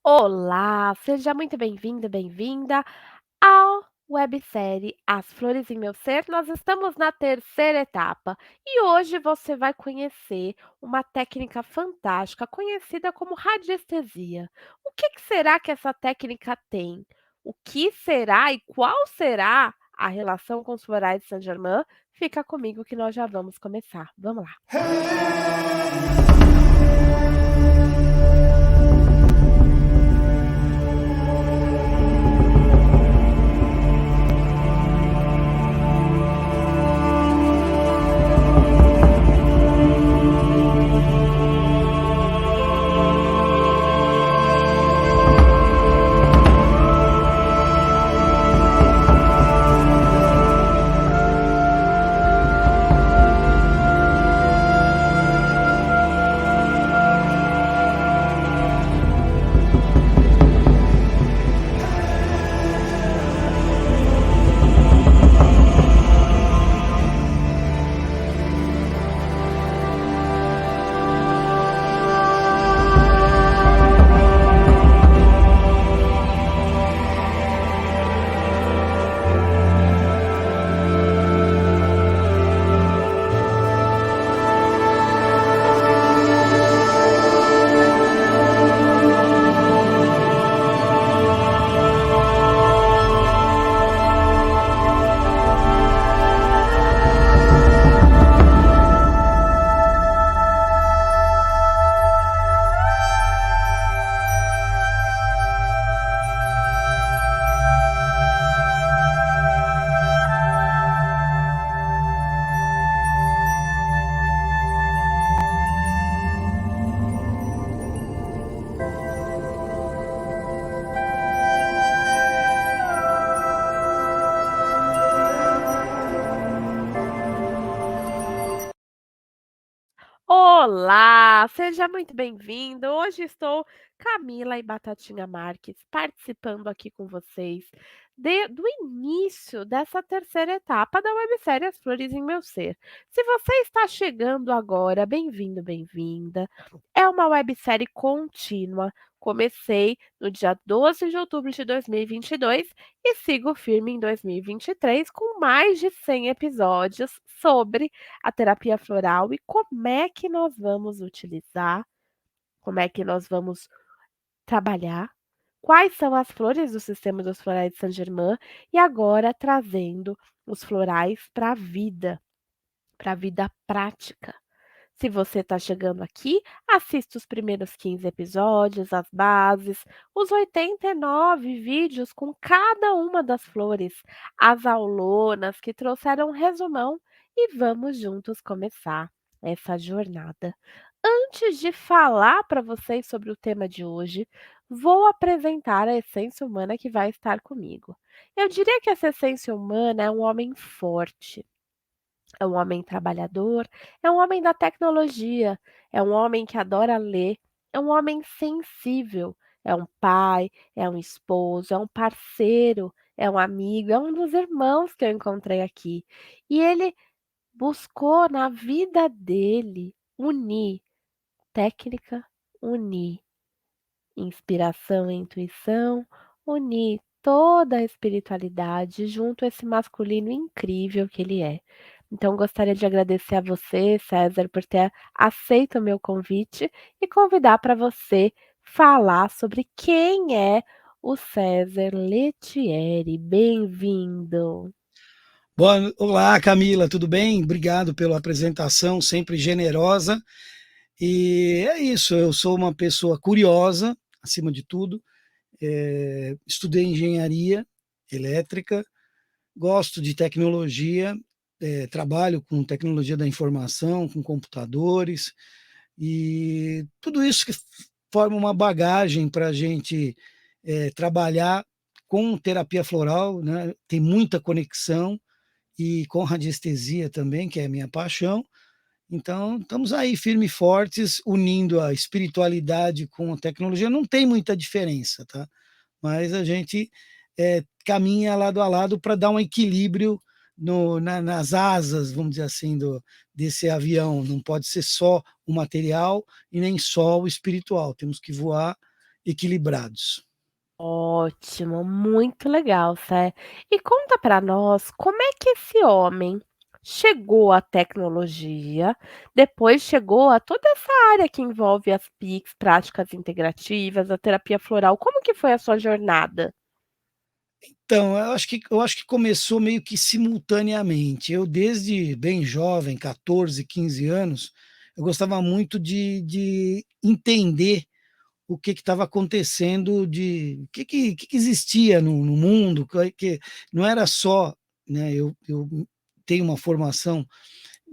Olá, seja muito bem-vindo, bem-vinda à websérie As Flores em Meu Ser. Nós estamos na terceira etapa e hoje você vai conhecer uma técnica fantástica conhecida como radiestesia. O que será que essa técnica tem? O que será e qual será a relação com os florais de Saint-Germain? Fica comigo que nós já vamos começar. Vamos lá. Olá, seja muito bem-vindo. Hoje estou Camila e Batatinha Marques participando aqui com vocês do início dessa terceira etapa da websérie As Flores em Meu Ser. Se você está chegando agora, bem-vindo, bem-vinda. É uma websérie contínua. Comecei no dia 12 de outubro de 2022 e sigo firme em 2023 com mais de 100 episódios sobre a terapia floral e como é que nós vamos utilizar, como é que nós vamos trabalhar, quais são as flores do sistema dos florais de Saint-Germain e agora trazendo os florais para a vida prática. Se você está chegando aqui, assista os primeiros 15 episódios, as bases, os 89 vídeos com cada uma das flores, as aulonas que trouxeram um resumão e vamos juntos começar essa jornada. Antes de falar para vocês sobre o tema de hoje, vou apresentar a essência humana que vai estar comigo. Eu diria que essa essência humana é um homem forte, é um homem trabalhador, é um homem da tecnologia, é um homem que adora ler, é um homem sensível, é um pai, é um esposo, é um parceiro, é um amigo, é um dos irmãos que eu encontrei aqui. E ele buscou na vida dele unir técnica, unir inspiração e intuição, unir toda a espiritualidade junto a esse masculino incrível que ele é. Então, gostaria de agradecer a você, César, por ter aceito o meu convite e convidar para você falar sobre quem é o César Lettieri. Bem-vindo. Olá, Camila, tudo bem? Obrigado pela apresentação, sempre generosa. E é isso, eu sou uma pessoa curiosa, acima de tudo. Estudei engenharia elétrica, gosto de tecnologia, trabalho com tecnologia da informação, com computadores, e tudo isso que forma uma bagagem para a gente trabalhar com terapia floral, né? Tem muita conexão e com radiestesia também, que é a minha paixão. Então, estamos aí firme e fortes, unindo a espiritualidade com a tecnologia. Não tem muita diferença, tá? Mas a gente caminha lado a lado para dar um equilíbrio nas asas, vamos dizer assim, desse avião. Não pode ser só o material e nem só o espiritual. Temos que voar equilibrados. Ótimo, muito legal, Sé. E conta para nós como é que esse homem chegou à tecnologia, depois chegou a toda essa área que envolve as PICs, práticas integrativas, a terapia floral. Como que foi a sua jornada? Então, eu acho que começou meio que simultaneamente. Eu desde bem jovem, 14, 15 anos, eu gostava muito de entender o que estava acontecendo, de o que existia no mundo, que não era só, né, eu tenho uma formação,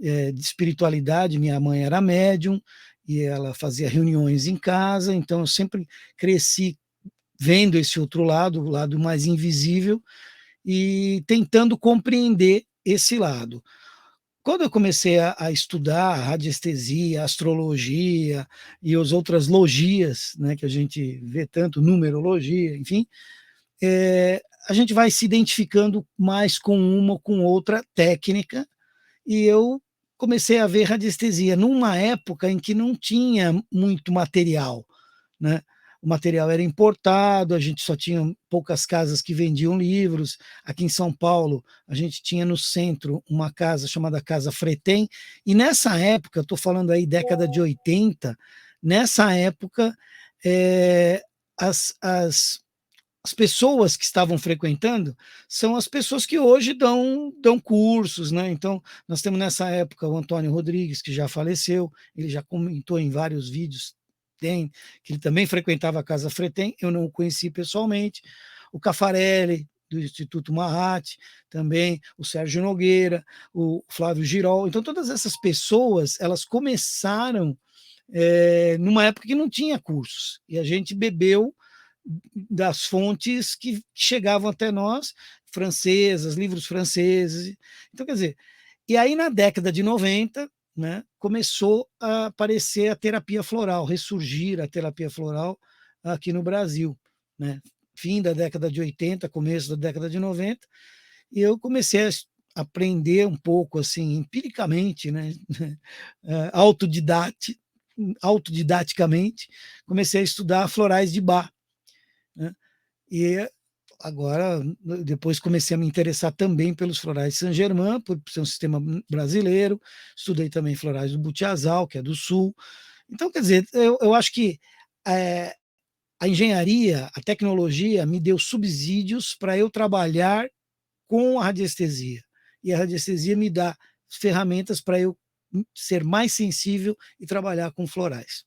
de espiritualidade, minha mãe era médium, e ela fazia reuniões em casa, então eu sempre cresci vendo esse outro lado, o lado mais invisível, e tentando compreender esse lado. Quando eu comecei a estudar radiestesia, astrologia e as outras logias, né, que a gente vê tanto, numerologia, enfim, a gente vai se identificando mais com uma ou com outra técnica, e eu comecei a ver radiestesia numa época em que não tinha muito material, né? O material era importado, a gente só tinha poucas casas que vendiam livros. Aqui em São Paulo, a gente tinha no centro uma casa chamada Casa Fretem, e nessa época, estou falando aí década de 80, nessa época, é, as, as, as pessoas que estavam frequentando são as pessoas que hoje dão cursos, né? Então, nós temos nessa época o Antônio Rodrigues, que já faleceu, ele já comentou em vários vídeos, tem, que ele também frequentava a Casa Fretem, eu não o conheci pessoalmente, o Cafarelli, do Instituto Mahat, também o Sérgio Nogueira, o Flávio Girol. Então, todas essas pessoas, elas começaram numa época que não tinha cursos, e a gente bebeu das fontes que chegavam até nós, francesas, livros franceses. Então, quer dizer, e aí na década de 90, né, começou a aparecer a terapia floral, ressurgir a terapia floral aqui no Brasil, né? Fim da década de 80, começo da década de 90, e eu comecei a aprender um pouco assim, empiricamente, né, autodidaticamente, comecei a estudar florais de Bach, né? E agora, depois comecei a me interessar também pelos florais de Saint-Germain, por ser um sistema brasileiro, estudei também florais do Butiazal, que é do sul. Então, quer dizer, eu acho que é, a engenharia, a tecnologia me deu subsídios para eu trabalhar com a radiestesia. E a radiestesia me dá ferramentas para eu ser mais sensível e trabalhar com florais.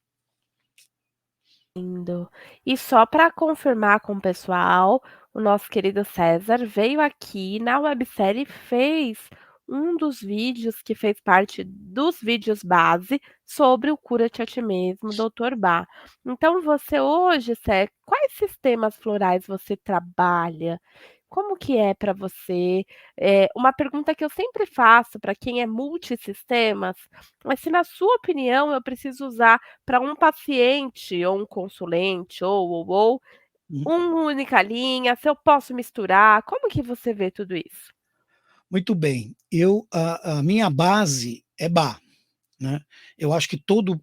Lindo. E só para confirmar com o pessoal, o nosso querido César veio aqui na websérie e fez um dos vídeos que fez parte dos vídeos base sobre o Cura-te a ti mesmo, Doutor Bá. Então você hoje, Cé, quais sistemas florais você trabalha? Como que é para você? Uma pergunta que eu sempre faço para quem é multissistemas, mas se na sua opinião eu preciso usar para um paciente ou um consulente uma única linha, se eu posso misturar, como que você vê tudo isso? Muito bem, a minha base é Bach. Né? Eu acho que todo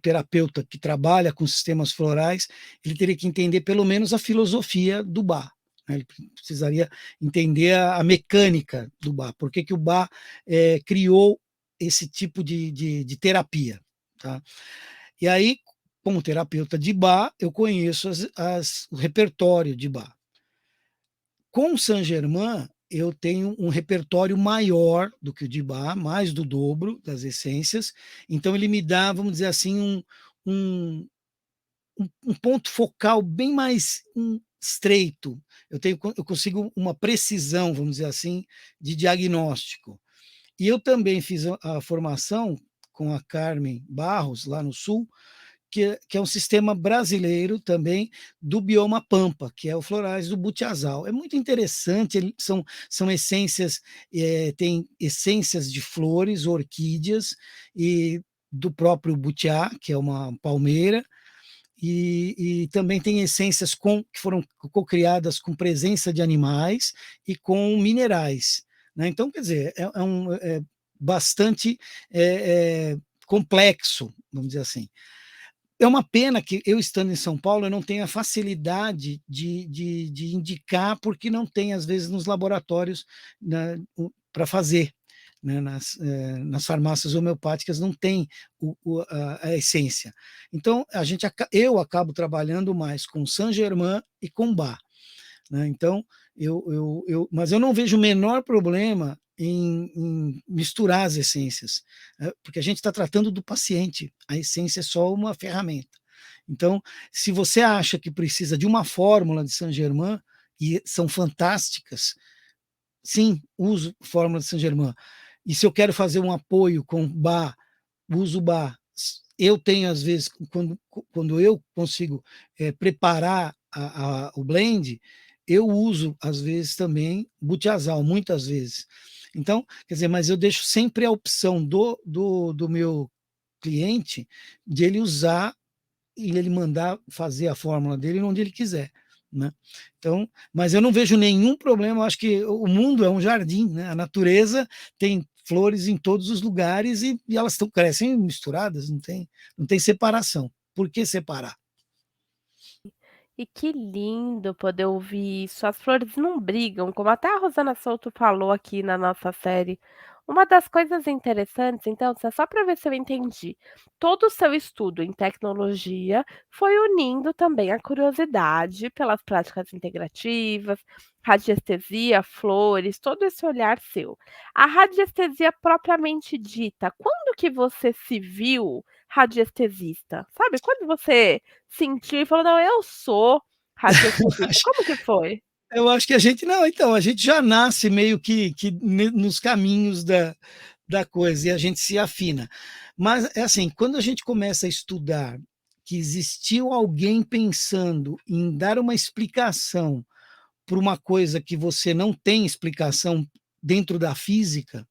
terapeuta que trabalha com sistemas florais, ele teria que entender pelo menos a filosofia do Bach. Né? Ele precisaria entender a mecânica do Bach, por que o Bach criou esse tipo de terapia. Tá? E aí, como terapeuta de Bach, eu conheço o repertório de Bach. Com Saint-Germain, eu tenho um repertório maior do que o de Bach, mais do dobro das essências, então ele me dá, vamos dizer assim, um, um ponto focal bem mais estreito. Eu consigo uma precisão, vamos dizer assim, de diagnóstico. E eu também fiz a formação com a Carmen Barros, lá no Sul, que é um sistema brasileiro também do bioma Pampa, que é o Florais do Butiazal. É muito interessante, são essências, tem essências de flores, orquídeas e do próprio butiá, que é uma palmeira, e também tem essências que foram cocriadas com presença de animais e com minerais. Né? Então, quer dizer, bastante complexo, vamos dizer assim. é uma pena que eu estando em São Paulo, eu não tenho a facilidade de indicar, porque não tem, às vezes, nos laboratórios para fazer, né, nas farmácias homeopáticas não tem a essência. Então, eu acabo trabalhando mais com Saint-Germain e com Bach, né? Então, mas eu não vejo o menor problema em misturar as essências, né? Porque a gente está tratando do paciente, a essência é só uma ferramenta. Então, se você acha que precisa de uma fórmula de Saint-Germain, e são fantásticas, sim, uso fórmula de Saint-Germain. E se eu quero fazer um apoio com Bach, uso Bach. Eu tenho, às vezes, quando eu consigo preparar o blend, eu uso, às vezes, também Butiazal, muitas vezes. Então, quer dizer, mas eu deixo sempre a opção do meu cliente de ele usar e ele mandar fazer a fórmula dele onde ele quiser, né? Então, mas eu não vejo nenhum problema, eu acho que o mundo é um jardim, né? A natureza tem flores em todos os lugares e elas crescem misturadas, não tem separação. Por que separar? E que lindo poder ouvir isso. As flores não brigam, como até a Rosana Souto falou aqui na nossa série. Uma das coisas interessantes, então, só para ver se eu entendi, todo o seu estudo em tecnologia foi unindo também a curiosidade pelas práticas integrativas, radiestesia, flores, todo esse olhar seu. A radiestesia propriamente dita, quando que você se viu radiestesista? Sabe, quando você sentiu e falou: "Não, eu sou radiestesista". Como que foi? Eu acho que a gente não, então, a gente já nasce meio que nos caminhos da coisa e a gente se afina. Mas é assim, quando a gente começa a estudar que existiu alguém pensando em dar uma explicação para uma coisa que você não tem explicação dentro da física,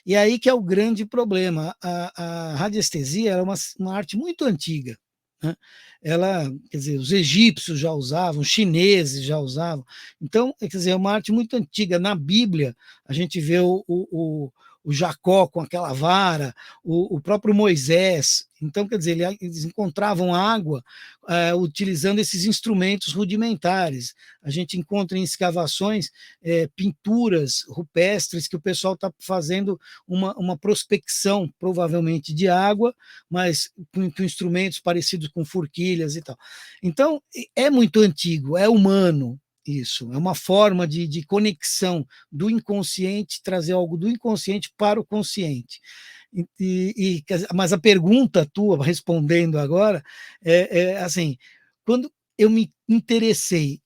e aí que é o grande problema. A radiestesia era uma arte muito antiga, né? Ela, quer dizer, os egípcios já usavam, os chineses já usavam. Então, quer dizer, é uma arte muito antiga. Na Bíblia, a gente vê o Jacó com aquela vara, o próprio Moisés. Então, quer dizer, eles encontravam água utilizando esses instrumentos rudimentares. A gente encontra em escavações pinturas rupestres que o pessoal está fazendo uma prospecção, provavelmente de água, mas com instrumentos parecidos com forquilhas e tal. Então, é muito antigo, é humano isso, é uma forma de conexão do inconsciente, trazer algo do inconsciente para o consciente. Mas a pergunta tua, respondendo agora, é assim, quando eu me interessei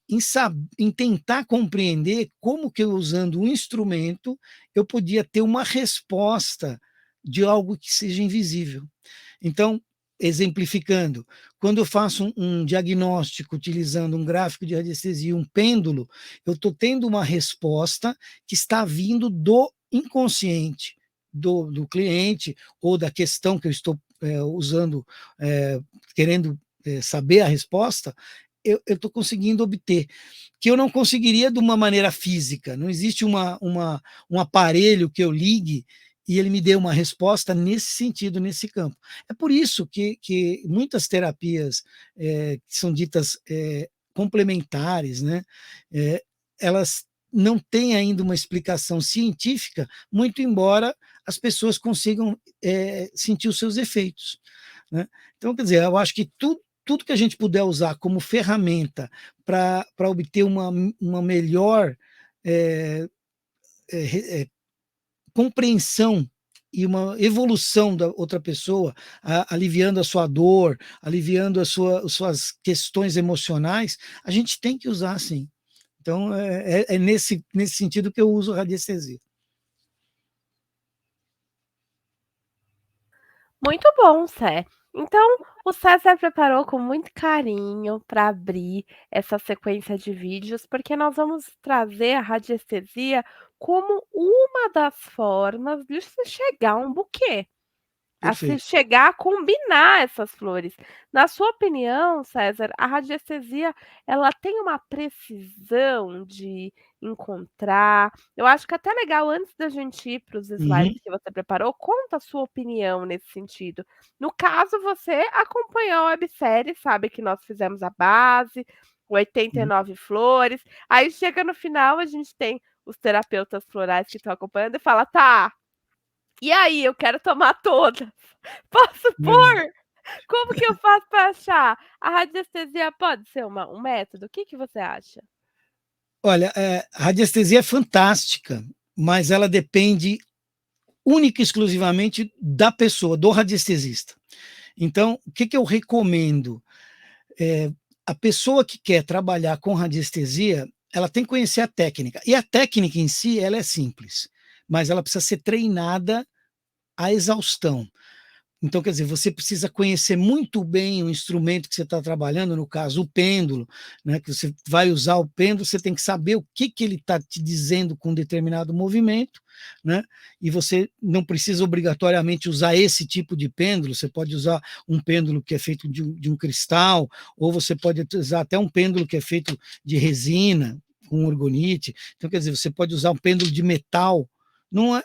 em tentar compreender como que eu, usando um instrumento, eu podia ter uma resposta de algo que seja invisível. Então, exemplificando, quando eu faço um diagnóstico utilizando um gráfico de radiestesia, um pêndulo, eu estou tendo uma resposta que está vindo do inconsciente do cliente ou da questão que eu estou usando, querendo saber a resposta, eu estou conseguindo obter, que eu não conseguiria de uma maneira física. Não existe um aparelho que eu ligue e ele me dê uma resposta nesse sentido, nesse campo. É por isso que muitas terapias que são ditas complementares, né, elas não têm ainda uma explicação científica, muito embora as pessoas consigam sentir os seus efeitos, né? Então, quer dizer, eu acho que tudo que a gente puder usar como ferramenta para obter uma melhor é, é, compreensão e uma evolução da outra pessoa, aliviando a sua dor, aliviando as suas questões emocionais, a gente tem que usar sim. Então, é nesse sentido que eu uso radiestesia. Muito bom, Sé. Então, o César preparou com muito carinho para abrir essa sequência de vídeos, porque nós vamos trazer a radiestesia como uma das formas de se chegar a um buquê. a se perfeito. chegar a combinar essas flores. Na sua opinião, César, a radiestesia, ela tem uma precisão de encontrar, eu acho que é até legal antes da gente ir para os Uhum, slides que você preparou, conta a sua opinião nesse sentido. No caso, você acompanhou a websérie, sabe que nós fizemos a base, uhum. 89 flores, aí chega no final, a gente tem os terapeutas florais que estão acompanhando e fala: "Tá, e aí, eu quero tomar todas. Posso Verdade. pôr? Como que eu faço para achar? A radiestesia pode ser um método? O que que você acha?" Olha, a radiestesia é fantástica, mas ela depende única e exclusivamente da pessoa, do radiestesista. Então, o que que eu recomendo? Eh, a pessoa que quer trabalhar com radiestesia, ela tem que conhecer a técnica. E a técnica em si, ela é simples, mas ela precisa ser treinada à exaustão. Então, quer dizer, você precisa conhecer muito bem o instrumento que você está trabalhando, no caso, o pêndulo, né? Que você vai usar o pêndulo, você tem que saber o que, que ele está te dizendo com determinado movimento, né? E você não precisa obrigatoriamente usar esse tipo de pêndulo, você pode usar um pêndulo que é feito de um cristal, ou você pode usar até um pêndulo que é feito de resina, com orgonite. Então, quer dizer, você pode usar um pêndulo de metal.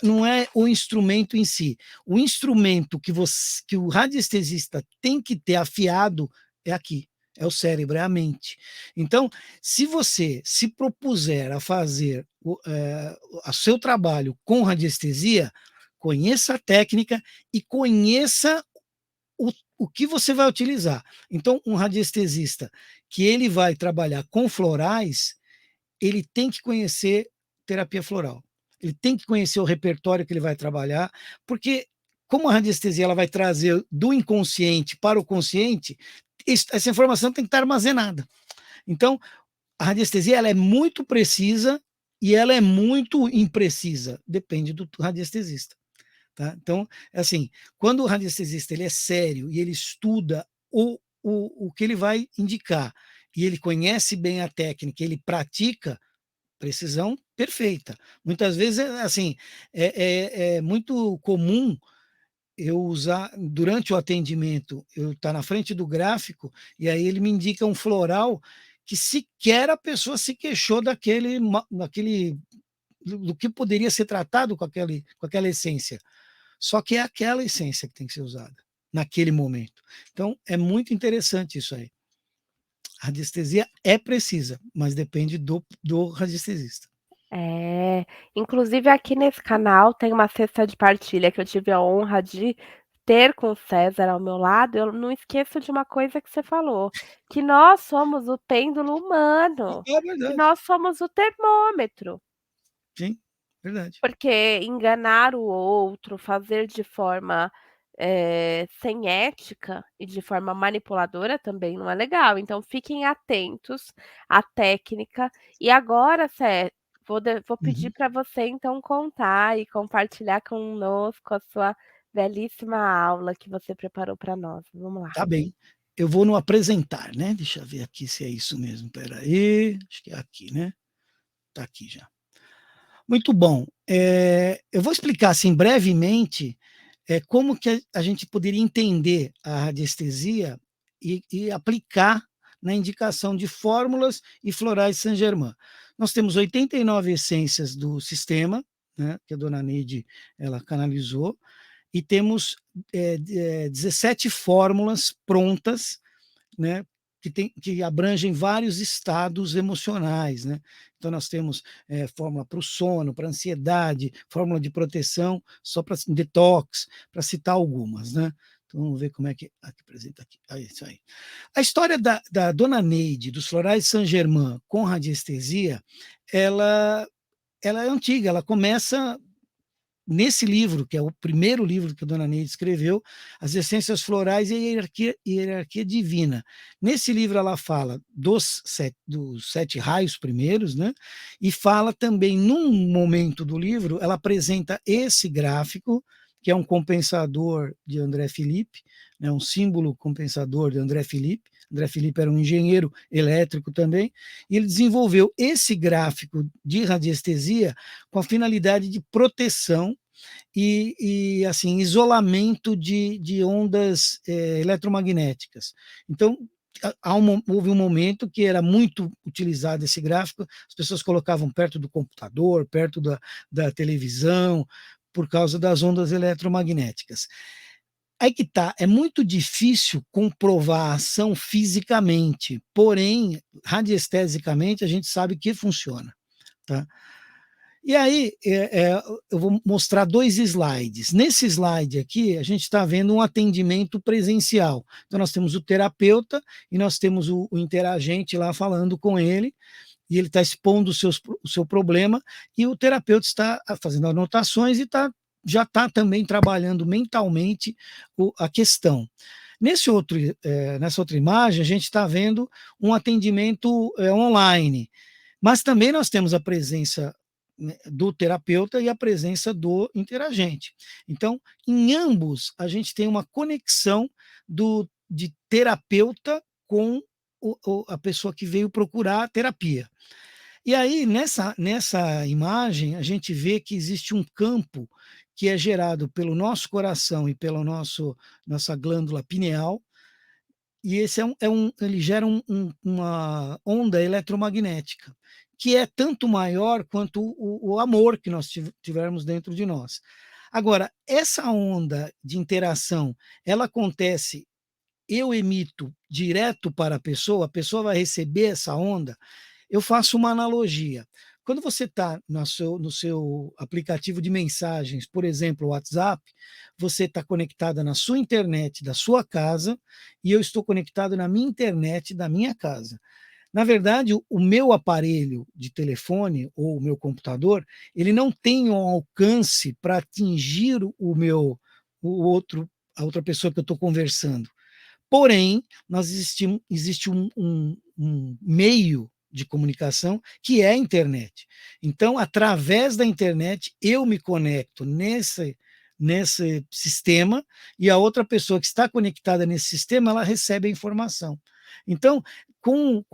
Não é o instrumento em si. O instrumento que o radiestesista tem que ter afiado é aqui, é o cérebro, é a mente. Então, se você se propuser a fazer o seu trabalho com radiestesia, conheça a técnica e conheça o que você vai utilizar. Então, um radiestesista que ele vai trabalhar com florais, ele tem que conhecer terapia floral. Ele tem que conhecer o repertório que ele vai trabalhar, porque como a radiestesia ela vai trazer do inconsciente para o consciente, essa informação tem que estar armazenada. Então, a radiestesia ela é muito precisa e ela é muito imprecisa, depende do radiestesista. Tá? Então, assim, quando o radiestesista ele é sério e ele estuda o que ele vai indicar e ele conhece bem a técnica, ele pratica, precisão perfeita. Muitas vezes, assim, é muito comum eu usar, durante o atendimento, eu estar na frente do gráfico, e aí ele me indica um floral que sequer a pessoa se queixou daquele do que poderia ser tratado com aquela essência. Só que é aquela essência que tem que ser usada naquele momento. Então, é muito interessante isso aí. A radiestesia é precisa, mas depende do radiestesista. É, inclusive aqui nesse canal tem uma cesta de partilha que eu tive a honra de ter com o César ao meu lado. Eu não esqueço de uma coisa que você falou, que nós somos o pêndulo humano, É que verdade. nós somos o termômetro. Sim, verdade. Porque enganar o outro, fazer de forma, sem ética e de forma manipuladora também não é legal, então fiquem atentos à técnica. E agora, vou pedir Uhum. para você então contar e compartilhar conosco a sua belíssima aula que você preparou para nós. Vamos lá. Tá bem. Eu vou no apresentar, né? Deixa eu ver aqui se é isso mesmo. Espera aí. Acho que é aqui, né? Tá aqui já. Muito bom. Eu vou explicar assim brevemente como que a gente poderia entender a radiestesia e aplicar na indicação de fórmulas e florais Saint-Germain. Nós temos 89 essências do sistema, né, que a dona Neide ela canalizou, e temos 17 fórmulas prontas, né, que abrangem vários estados emocionais, né? Então nós temos fórmula para o sono, para a ansiedade, fórmula de proteção, só para detox, para citar algumas, né? Então vamos ver como é que apresenta aqui. Ah, isso aí. A história da dona Neide, dos florais Saint-Germain com radiestesia, ela, ela é antiga, ela começa nesse livro, que é o primeiro livro que a dona Neide escreveu, As Essências Florais e a Hierarquia Divina. Nesse livro ela fala dos 7 raios primeiros, né? E fala também, num momento do livro, ela apresenta esse gráfico, que é um compensador de André Filipe, né, um símbolo compensador de André Filipe. André Filipe era um engenheiro elétrico também, e ele desenvolveu esse gráfico de radiestesia com a finalidade de proteção e assim, isolamento de ondas eletromagnéticas. Então, houve um momento que era muito utilizado esse gráfico, as pessoas colocavam perto do computador, perto da televisão, por causa das ondas eletromagnéticas. Aí que tá, é muito difícil comprovar a ação fisicamente, porém, radiestesicamente, a gente sabe que funciona, tá? E aí, eu vou mostrar 2 slides. Nesse slide aqui, a gente está vendo um atendimento presencial. Então, nós temos o terapeuta e nós temos o interagente lá falando com ele, e ele está expondo o seu problema, e o terapeuta está fazendo anotações e já está também trabalhando mentalmente a questão. Nessa outra imagem, a gente está vendo um atendimento online, mas também nós temos a presença, né, do terapeuta e a presença do interagente. Então, em ambos, a gente tem uma conexão de terapeuta com a pessoa que veio procurar a terapia. E aí, nessa imagem, a gente vê que existe um campo que é gerado pelo nosso coração e pela nossa glândula pineal, e esse ele gera uma onda eletromagnética, que é tanto maior quanto o amor que nós tivermos dentro de nós. Agora, essa onda de interação, ela acontece, eu emito direto para a pessoa vai receber essa onda. Eu faço uma analogia. Quando você está no seu aplicativo de mensagens, por exemplo, o WhatsApp, você está conectada na sua internet da sua casa e eu estou conectado na minha internet da minha casa. Na verdade, o meu aparelho de telefone ou o meu computador, ele não tem um alcance para atingir a outra pessoa que eu estou conversando. Porém, existe um meio de comunicação que é a internet. Então, através da internet, eu me conecto nesse sistema e a outra pessoa que está conectada nesse sistema, ela recebe a informação. Então, com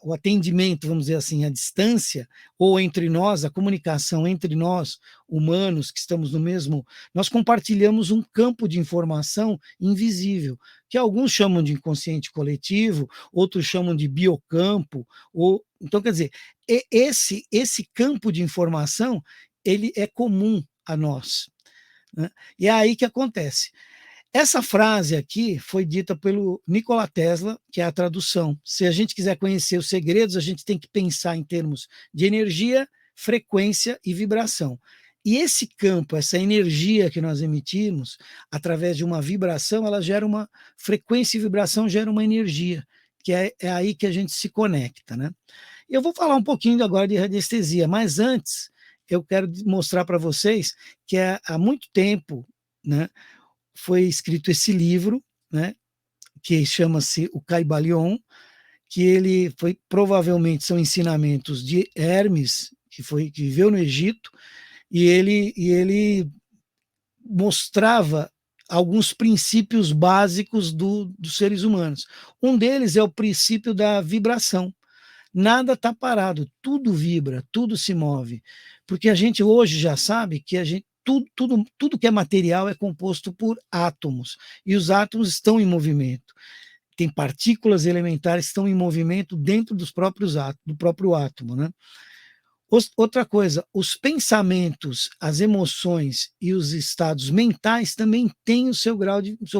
o atendimento, vamos dizer assim, à distância, ou entre nós, a comunicação entre nós, humanos, que estamos no mesmo, nós compartilhamos um campo de informação invisível, que alguns chamam de inconsciente coletivo, outros chamam de biocampo, então, quer dizer, esse campo de informação, ele é comum a nós, né? E é aí que acontece. Essa frase aqui foi dita pelo Nikola Tesla, que é a tradução. Se a gente quiser conhecer os segredos, a gente tem que pensar em termos de energia, frequência e vibração. E esse campo, essa energia que nós emitimos, através de uma vibração, ela gera uma frequência e vibração gera uma energia, que é aí que a gente se conecta, né? Eu vou falar um pouquinho agora de radiestesia, mas antes eu quero mostrar para vocês que há muito tempo, né, foi escrito esse livro, né, que chama-se o Caibalion, que ele foi, provavelmente são ensinamentos de Hermes, que viveu no Egito, e ele mostrava alguns princípios básicos dos seres humanos. Um deles é o princípio da vibração. Nada está parado, tudo vibra, tudo se move, porque a gente hoje já sabe que tudo que é material é composto por átomos, e os átomos estão em movimento. Tem partículas elementares que estão em movimento dentro do próprio átomo, né? Outra coisa, os pensamentos, as emoções e os estados mentais também têm o seu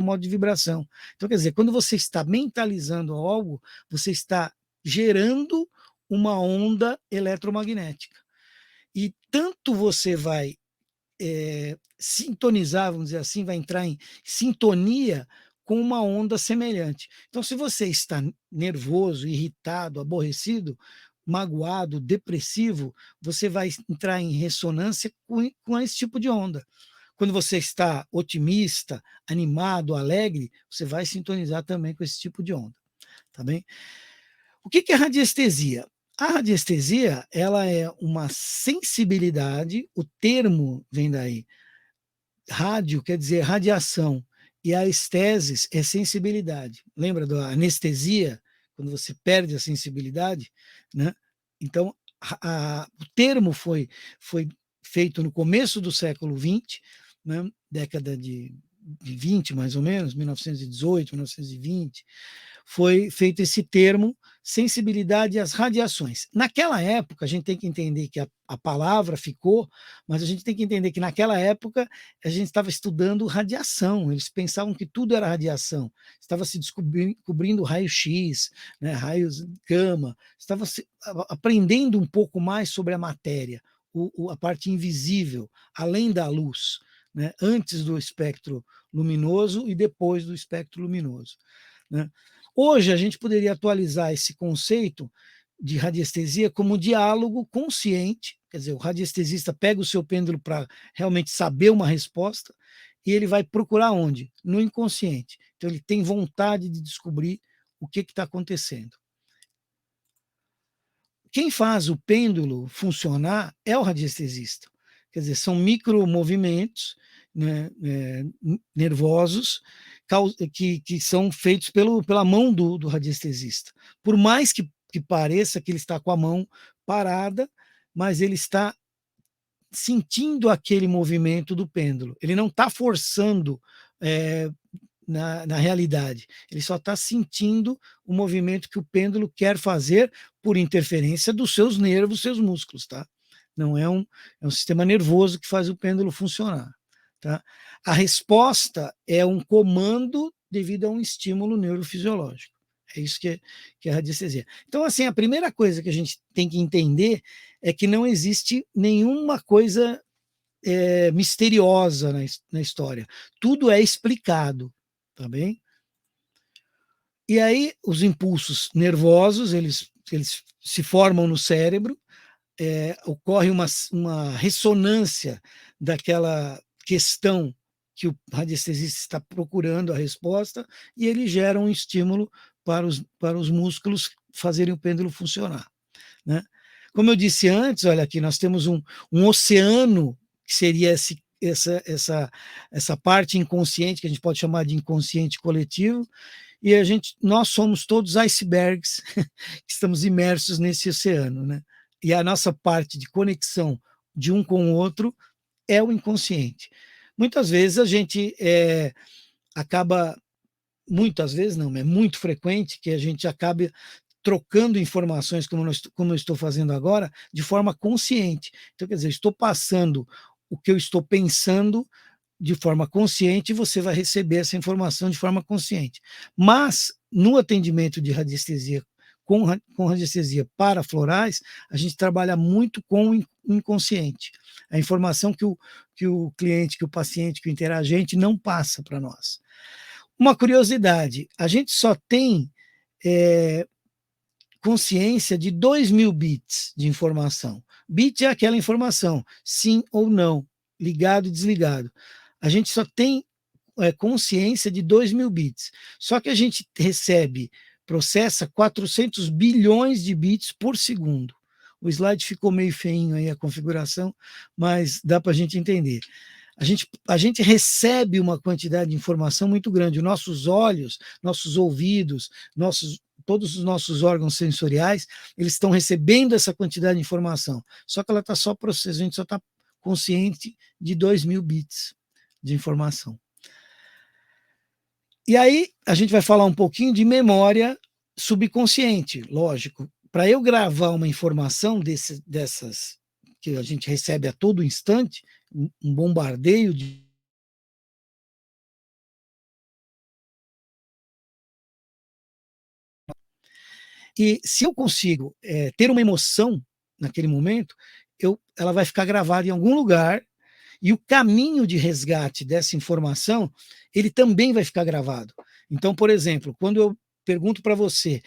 modo de vibração. Então, quer dizer, quando você está mentalizando algo, você está gerando uma onda eletromagnética. E tanto você vai sintonizar, vamos dizer assim, vai entrar em sintonia com uma onda semelhante. Então, se você está nervoso, irritado, aborrecido, magoado, depressivo, você vai entrar em ressonância com esse tipo de onda. Quando você está otimista, animado, alegre, você vai sintonizar também com esse tipo de onda, tá bem? O que é radiestesia? A radiestesia, ela é uma sensibilidade, o termo vem daí. Rádio quer dizer radiação, e a estesis é sensibilidade. Lembra da anestesia, quando você perde a sensibilidade, né? Então, o termo foi feito no começo do século XX, né, década de 20 mais ou menos, 1918, 1920, foi feito esse termo sensibilidade às radiações. Naquela época, a gente tem que entender que a palavra ficou, mas a gente tem que entender que naquela época a gente estava estudando radiação, eles pensavam que tudo era radiação, estava se descobrindo raio-x, né, raios gama, estava aprendendo um pouco mais sobre a matéria, a parte invisível, além da luz, né, antes do espectro luminoso e depois do espectro luminoso, né? Hoje, a gente poderia atualizar esse conceito de radiestesia como diálogo consciente, quer dizer, o radiestesista pega o seu pêndulo para realmente saber uma resposta e ele vai procurar onde? No inconsciente. Então, ele tem vontade de descobrir o que está acontecendo. Quem faz o pêndulo funcionar é o radiestesista. Quer dizer, são micromovimentos, né, nervosos que são feitos pela mão do radiestesista. Por mais que pareça que ele está com a mão parada, mas ele está sentindo aquele movimento do pêndulo. Ele não está forçando na realidade. Ele só está sentindo o movimento que o pêndulo quer fazer por interferência dos seus nervos, seus músculos, tá? Não é um sistema nervoso que faz o pêndulo funcionar, tá? A resposta é um comando devido a um estímulo neurofisiológico. É isso que é a radiestesia. Então, assim, a primeira coisa que a gente tem que entender é que não existe nenhuma coisa misteriosa na história. Tudo é explicado, tá bem? E aí os impulsos nervosos, eles se formam no cérebro, ocorre uma ressonância daquela questão que o radiestesista está procurando a resposta, e ele gera um estímulo para os músculos fazerem o pêndulo funcionar, né? Como eu disse antes, olha aqui, nós temos um oceano, que seria essa parte inconsciente, que a gente pode chamar de inconsciente coletivo, e nós somos todos icebergs que estamos imersos nesse oceano, né? E a nossa parte de conexão de um com o outro é o inconsciente. Muitas vezes a gente acaba, muitas vezes não, é muito frequente que a gente acabe trocando informações, como eu estou fazendo agora, de forma consciente. Então, quer dizer, estou passando o que eu estou pensando de forma consciente e você vai receber essa informação de forma consciente. Mas, no atendimento de radiestesia, com radiestesia para florais, a gente trabalha muito com o inconsciente. A informação que o cliente, que o paciente, que o interagente não passa para nós. Uma curiosidade, a gente só tem consciência de 2.000 bits de informação. Bit é aquela informação, sim ou não, ligado e desligado. A gente só tem consciência de 2.000 bits. Só que a gente processa 400 bilhões de bits por segundo. O slide ficou meio feinho aí, a configuração, mas dá para a gente entender. A gente recebe uma quantidade de informação muito grande. Nossos olhos, nossos ouvidos, todos os nossos órgãos sensoriais, eles estão recebendo essa quantidade de informação. Só que ela está só processando, a gente só está consciente de 2.000 bits de informação. E aí a gente vai falar um pouquinho de memória subconsciente, lógico. Para eu gravar uma informação dessas que a gente recebe a todo instante, um bombardeio de e se eu consigo ter uma emoção naquele momento, ela vai ficar gravada em algum lugar, e o caminho de resgate dessa informação, ele também vai ficar gravado. Então, por exemplo, quando eu pergunto para você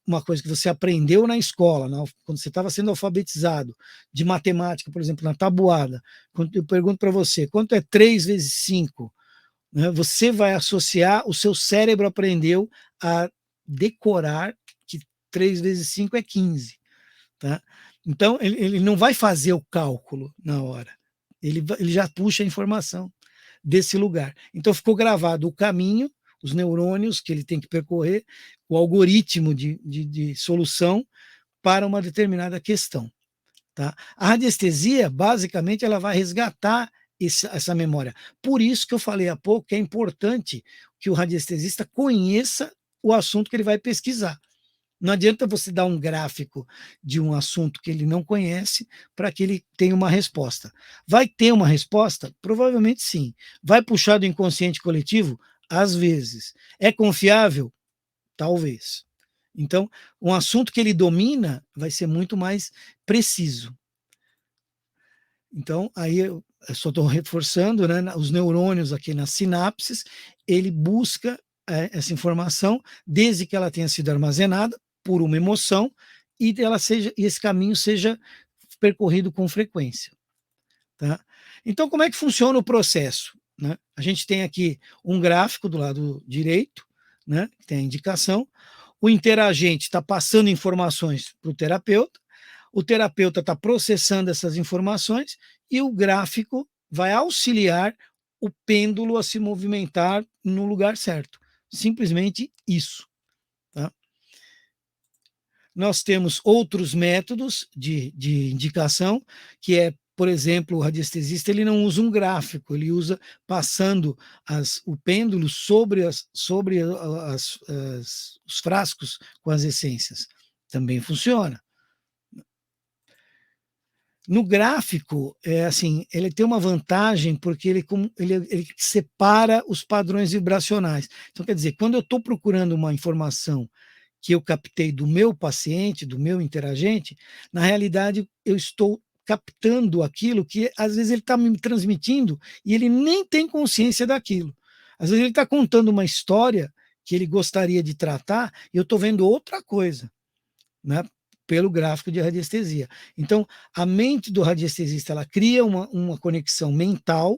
uma coisa que você aprendeu na escola, quando você estava sendo alfabetizado, de matemática, por exemplo, na tabuada, quando eu pergunto para você, quanto é 3 vezes 5? Né, você vai associar, o seu cérebro aprendeu a decorar que 3 vezes 5 é 15. Tá? Então, ele não vai fazer o cálculo na hora. Ele já puxa a informação desse lugar. Então, ficou gravado o caminho, os neurônios que ele tem que percorrer, o algoritmo de solução para uma determinada questão. tá? A radiestesia, basicamente, ela vai resgatar essa memória. Por isso que eu falei há pouco que é importante que o radiestesista conheça o assunto que ele vai pesquisar. Não adianta você dar um gráfico de um assunto que ele não conhece para que ele tenha uma resposta. Vai ter uma resposta? Provavelmente sim. Vai puxar do inconsciente coletivo? Às vezes. É confiável? Talvez. Então, um assunto que ele domina vai ser muito mais preciso. Então, aí eu só estou reforçando, né, os neurônios aqui nas sinapses, ele busca essa informação desde que ela tenha sido armazenada por uma emoção e esse caminho seja percorrido com frequência. Tá? Então, como é que funciona o processo? Né? A gente tem aqui um gráfico do lado direito, né, que tem a indicação. O interagente está passando informações para o terapeuta está processando essas informações e o gráfico vai auxiliar o pêndulo a se movimentar no lugar certo. Simplesmente isso. Tá? Nós temos outros métodos de indicação, que é, por exemplo, o radiestesista ele não usa um gráfico, ele usa passando o pêndulo sobre os frascos com as essências. Também funciona. No gráfico, assim, ele tem uma vantagem porque ele separa os padrões vibracionais. Então, quer dizer, quando eu estou procurando uma informação que eu captei do meu paciente, do meu interagente, na realidade eu estou captando aquilo que às vezes ele está me transmitindo e ele nem tem consciência daquilo. Às vezes ele está contando uma história que ele gostaria de tratar e eu estou vendo outra coisa, né? Pelo gráfico de radiestesia. Então, a mente do radiestesista ela cria uma conexão mental,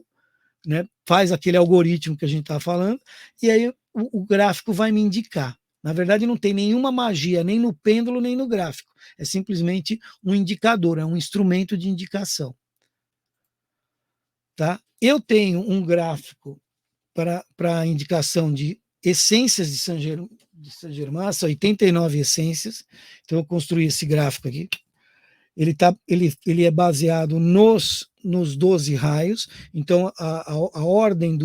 né? Faz aquele algoritmo que a gente está falando, e aí o gráfico vai me indicar. Na verdade, não tem nenhuma magia, nem no pêndulo, nem no gráfico. É simplesmente um indicador, é um instrumento de indicação. Tá? Eu tenho um gráfico para indicação de essências de Saint Germain, são 89 essências. Então, eu construí esse gráfico aqui. Ele é baseado nos 12 raios. Então, a ordem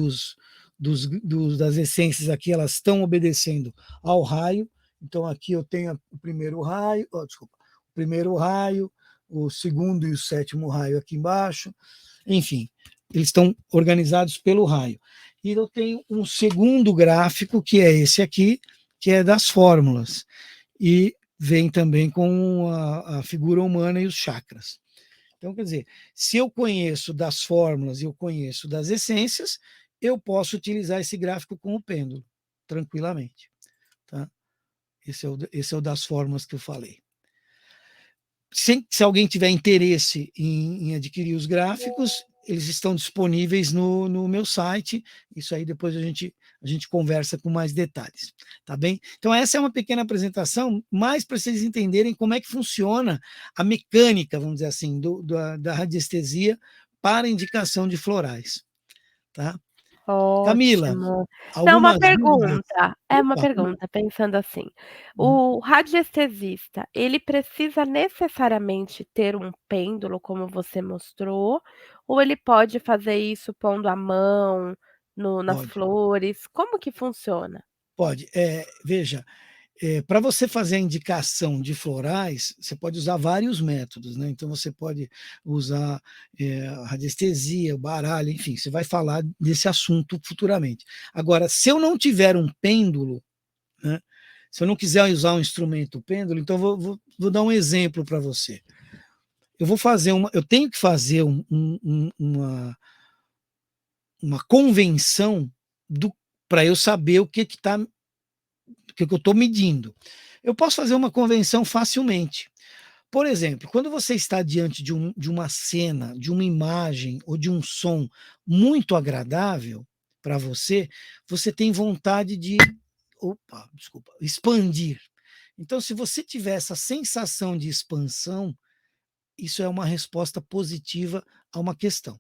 das essências aqui, elas estão obedecendo ao raio. Então, aqui eu tenho o primeiro raio, o primeiro raio, o segundo e o sétimo raio aqui embaixo. Enfim, eles estão organizados pelo raio. E eu tenho um segundo gráfico, que é esse aqui, que é das fórmulas. E vem também com a figura humana e os chakras. Então, quer dizer, se eu conheço das fórmulas e eu conheço das essências, eu posso utilizar esse gráfico com o pêndulo, tranquilamente. Tá? Esse é o das fórmulas que eu falei. Se alguém tiver interesse em adquirir os gráficos, eles estão disponíveis no meu site. Isso aí depois a gente conversa com mais detalhes, tá bem? Então essa é uma pequena apresentação, mais para vocês entenderem como é que funciona a mecânica, vamos dizer assim, da radiestesia para indicação de florais, tá? Camila, Ótimo. Então algumas dúvidas? uma Opa, pergunta, pensando assim, o radiestesista, ele precisa necessariamente ter um pêndulo, como você mostrou, ou ele pode fazer isso pondo a mão nas pode, flores? Como que funciona? pode. Veja, para você fazer a indicação de florais, você pode usar vários métodos, né? Então você pode usar a radiestesia, o baralho, enfim, você vai falar desse assunto futuramente. Agora, se eu não tiver um pêndulo, né? Se eu não quiser usar um instrumento pêndulo, então vou dar um exemplo para você. Eu tenho que fazer uma convenção para eu saber o que que eu estou medindo. Eu posso fazer uma convenção facilmente. Por exemplo, quando você está diante de uma cena, de uma imagem ou de um som muito agradável para você, você tem vontade de, expandir. Então, se você tiver essa sensação de expansão, isso é uma resposta positiva a uma questão.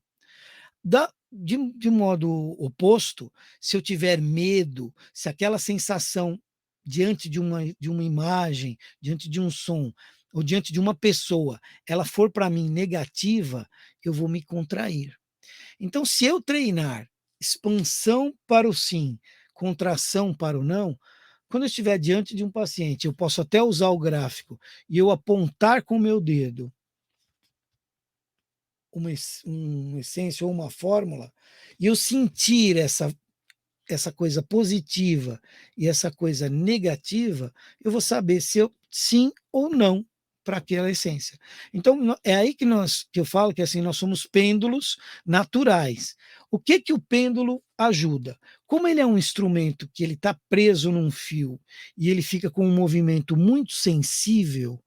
De modo oposto, se eu tiver medo, se aquela sensação diante de uma imagem, diante de um som, ou diante de uma pessoa, ela for para mim negativa, eu vou me contrair. Então, se eu treinar expansão para o sim, contração para o não, quando eu estiver diante de um paciente, eu posso até usar o gráfico e eu apontar com o meu dedo uma essência ou uma fórmula, e eu sentir essa coisa positiva e essa coisa negativa, eu vou saber se eu sim ou não para aquela essência. Então é aí que eu falo que assim nós somos pêndulos naturais. O que o pêndulo ajuda? Como ele é um instrumento que ele está preso num fio e ele fica com um movimento muito sensível,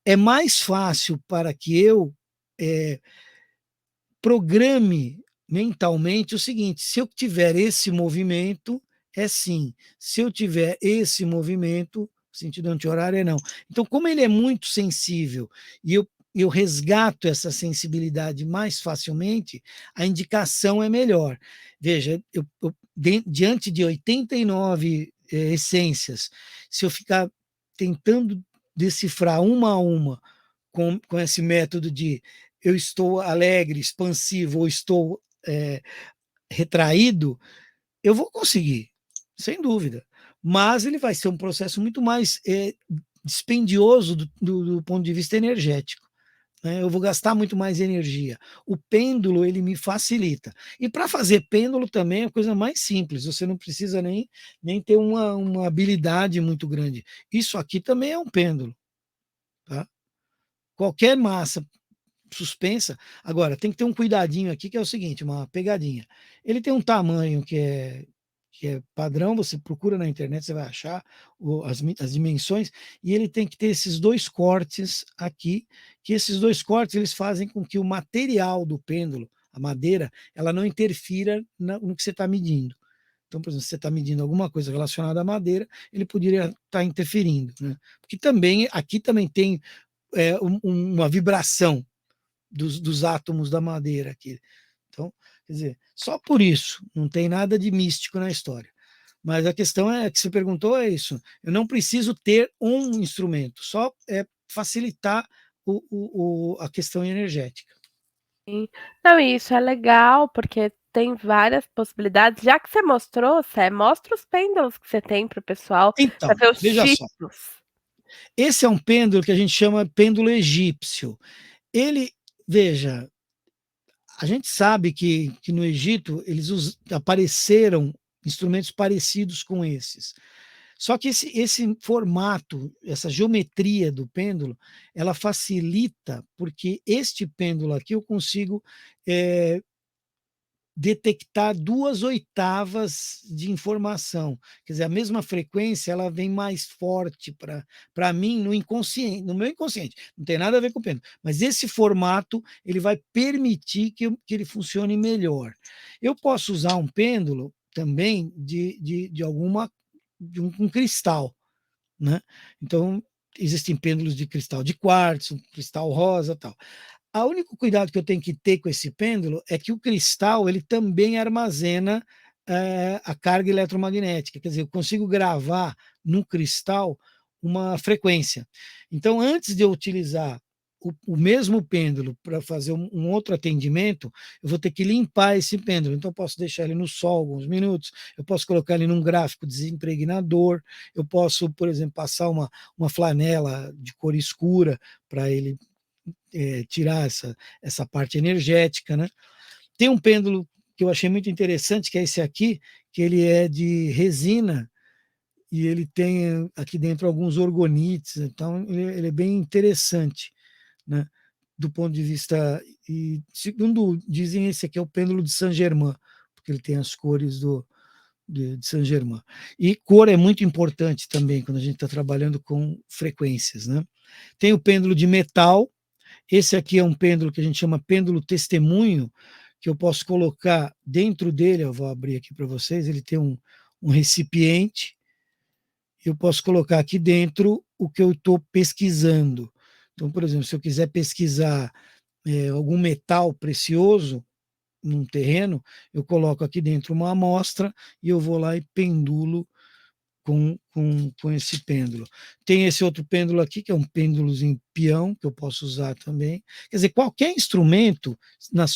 é mais fácil para que eu é, programe mentalmente o seguinte: se eu tiver esse movimento, é sim. Se eu tiver esse movimento, sentido anti-horário é não. Então, como ele é muito sensível e eu resgato essa sensibilidade mais facilmente, a indicação é melhor. Veja, diante de 89 essências, se eu ficar tentando decifrar uma a uma com esse método de eu estou alegre, expansivo ou estou retraído, eu vou conseguir, sem dúvida. Mas ele vai ser um processo muito mais dispendioso do ponto de vista energético. Né? Eu vou gastar muito mais energia. O pêndulo, ele me facilita. E para fazer pêndulo também é a coisa mais simples, você não precisa nem ter uma habilidade muito grande. Isso aqui também é um pêndulo. Tá? Qualquer massa suspensa. Agora, tem que ter um cuidadinho aqui, que é o seguinte, uma pegadinha. Ele tem um tamanho que é padrão, você procura na internet, você vai achar as dimensões, e ele tem que ter esses dois cortes aqui, que esses dois cortes eles fazem com que o material do pêndulo, a madeira, ela não interfira no que você está medindo. Então, por exemplo, se você está medindo alguma coisa relacionada à madeira, ele poderia estar interferindo. Né? Porque também, aqui também tem uma vibração dos átomos da madeira aqui. Então, quer dizer, só por isso, não tem nada de místico na história. Mas a questão é que você perguntou é isso. Eu não preciso ter um instrumento, só facilitar a questão energética. Sim. Não, e isso é legal, porque tem várias possibilidades. Já que você mostrou, Sé, mostra os pêndulos que você tem para o pessoal, para Então, ver os veja só. tipos. Esse é um pêndulo que a gente chama pêndulo egípcio. Ele, veja, a gente sabe que no Egito eles apareceram instrumentos parecidos com esses. Só que esse formato, essa geometria do pêndulo, ela facilita, porque este pêndulo aqui eu consigo detectar 2/8 de informação. Quer dizer, a mesma frequência ela vem mais forte para mim no inconsciente, no meu inconsciente. Não tem nada a ver com o pêndulo. Mas esse formato ele vai permitir que ele funcione melhor. Eu posso usar um pêndulo também de um cristal, né? Então, existem pêndulos de cristal de quartzo, cristal rosa, tal. O único cuidado que eu tenho que ter com esse pêndulo é que o cristal ele também armazena a carga eletromagnética, quer dizer, eu consigo gravar no cristal uma frequência. Então, antes de eu utilizar o mesmo pêndulo para fazer um outro atendimento, eu vou ter que limpar esse pêndulo. Então, eu posso deixar ele no sol alguns minutos, eu posso colocar ele num gráfico desimpregnador, eu posso, por exemplo, passar uma flanela de cor escura para ele tirar essa parte energética, né? Tem um pêndulo que eu achei muito interessante, que é esse aqui, que ele é de resina e ele tem aqui dentro alguns orgonites, então ele é bem interessante, né? Do ponto de vista, e segundo dizem, esse aqui é o pêndulo de Saint-Germain, porque ele tem as cores de Saint-Germain. E cor é muito importante também quando a gente está trabalhando com frequências, né? Tem o pêndulo de metal. Esse aqui é um pêndulo que a gente chama pêndulo testemunho, que eu posso colocar dentro dele, eu vou abrir aqui para vocês, ele tem um recipiente, eu posso colocar aqui dentro o que eu estou pesquisando. Então, por exemplo, se eu quiser pesquisar algum metal precioso num terreno, eu coloco aqui dentro uma amostra e eu vou lá e pendulo com esse pêndulo. Tem esse outro pêndulo aqui, que é um pêndulozinho peão, que eu posso usar também. Quer dizer, qualquer instrumento,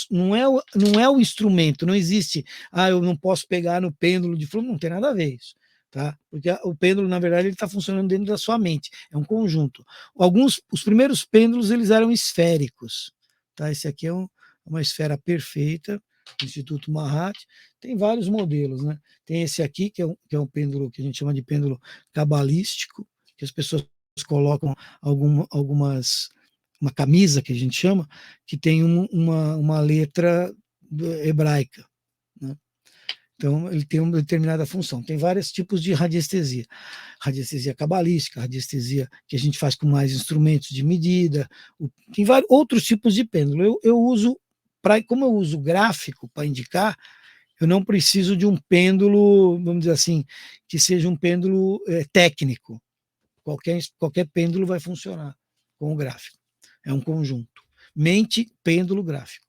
não é o instrumento, não existe, eu não posso pegar no pêndulo de flor, não tem nada a ver isso. Tá? Porque o pêndulo, na verdade, ele está funcionando dentro da sua mente, é um conjunto. Os primeiros pêndulos, eles eram esféricos. Tá? Esse aqui é uma esfera perfeita, Instituto Mahat. Tem vários modelos, né? Tem esse aqui, que é um pêndulo que a gente chama de pêndulo cabalístico, que as pessoas colocam uma camisa, que a gente chama, que tem uma letra hebraica, né? Então, ele tem uma determinada função. Tem vários tipos de radiestesia. Radiestesia cabalística, radiestesia que a gente faz com mais instrumentos de medida. Tem vários outros tipos de pêndulo. Eu uso, como eu uso gráfico para indicar, eu não preciso de um pêndulo, vamos dizer assim, que seja um pêndulo técnico. Qualquer pêndulo vai funcionar com o gráfico. É um conjunto. Mente, pêndulo, gráfico.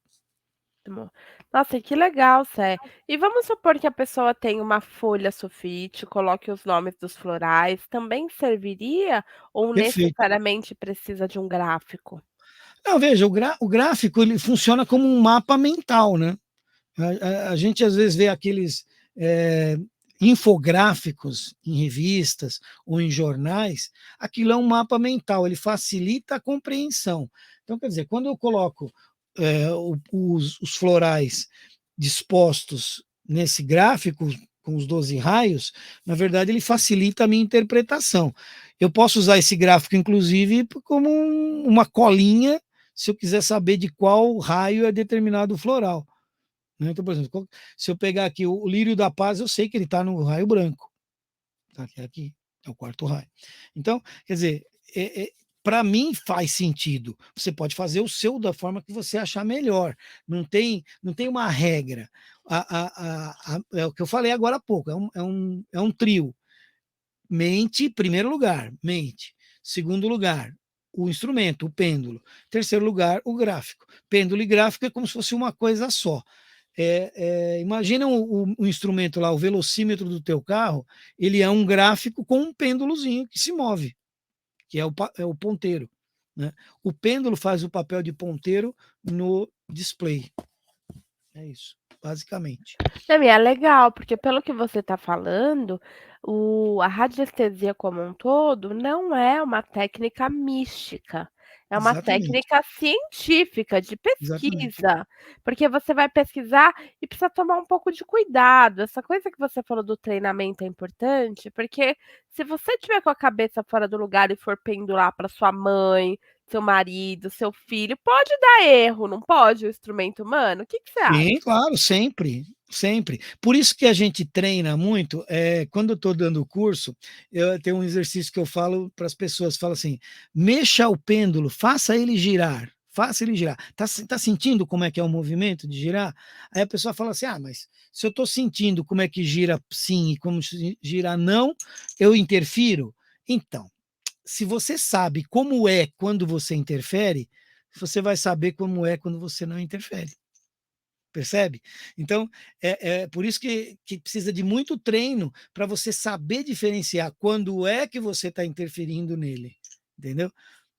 Nossa, que legal, Sé. E vamos supor que a pessoa tem uma folha sulfite, coloque os nomes dos florais, também serviria ou Perfeito. necessariamente precisa de um gráfico? Não, veja, o gráfico ele funciona como um mapa mental, né? A gente às vezes vê aqueles infográficos em revistas ou em jornais, aquilo é um mapa mental, ele facilita a compreensão. Então, quer dizer, quando eu coloco os florais dispostos nesse gráfico, com os 12 raios, na verdade ele facilita a minha interpretação. Eu posso usar esse gráfico, inclusive, como uma colinha, se eu quiser saber de qual raio é determinado floral. Então, por exemplo, se eu pegar aqui o lírio da paz, eu sei que ele está no raio branco. Tá aqui, é o quarto raio. Então, quer dizer, para mim faz sentido. Você pode fazer o seu da forma que você achar melhor. Não tem uma regra. É o que eu falei agora há pouco, é um trio. Mente, primeiro lugar, mente. Segundo lugar, o instrumento, o pêndulo. Terceiro lugar, o gráfico. Pêndulo e gráfico é como se fosse uma coisa só. Imagina o instrumento lá, o velocímetro do teu carro, ele é um gráfico com um pêndulozinho que se move, que é o ponteiro, né? O pêndulo faz o papel de ponteiro no display. É isso, basicamente. Não, e é legal, porque pelo que você está falando, a radiestesia como um todo não é uma técnica mística, é uma Exatamente, técnica científica, de exatamente. pesquisa, porque você vai pesquisar e precisa tomar um pouco de cuidado. Essa coisa que você falou do treinamento é importante, porque se você tiver com a cabeça fora do lugar e for pendurar para sua mãe, seu marido, seu filho, pode dar erro, não pode, o instrumento humano? O que que você Sim, acha? claro, sempre, sempre. Por isso que a gente treina muito, quando eu estou dando o curso, eu tenho um exercício que eu falo para as pessoas, falo assim: mexa o pêndulo, faça ele girar, faça ele girar. Tá sentindo como é que é o movimento de girar? Aí a pessoa fala assim: mas se eu estou sentindo como é que gira sim e como gira não, eu interfiro? Então, se você sabe como é quando você interfere, você vai saber como é quando você não interfere. Percebe? Então, é por isso que precisa de muito treino para você saber diferenciar quando é que você está interferindo nele, entendeu?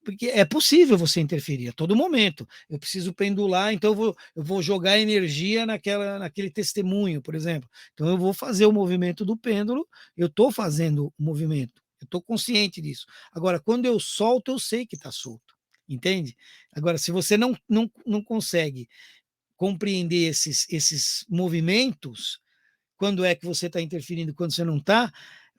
Porque é possível você interferir a todo momento. Eu preciso pendular, então eu vou jogar energia naquele testemunho, por exemplo. Então eu vou fazer o movimento do pêndulo, eu estou fazendo o movimento, eu estou consciente disso. Agora, quando eu solto, eu sei que está solto, entende? Agora, se você não consegue compreender esses movimentos, quando é que você está interferindo, quando você não está,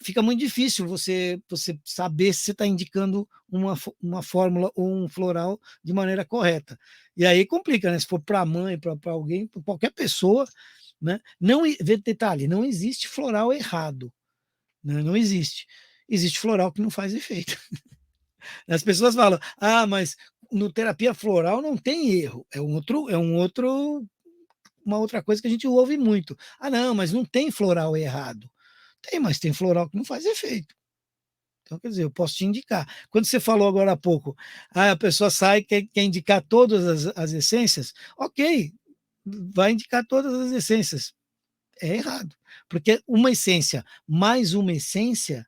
fica muito difícil você saber se você está indicando uma fórmula ou um floral de maneira correta. E aí complica, né? Se for para a mãe, para alguém, para qualquer pessoa, né? Não, detalhe, não existe floral errado, né? Não existe. Existe floral que não faz efeito. As pessoas falam, mas no terapia floral não tem erro. Uma outra coisa que a gente ouve muito. Não, mas não tem floral errado. Tem, mas tem floral que não faz efeito. Então, quer dizer, eu posso te indicar. Quando você falou agora há pouco, a pessoa sai e quer indicar todas as essências, ok, vai indicar todas as essências. É errado. Porque uma essência mais uma essência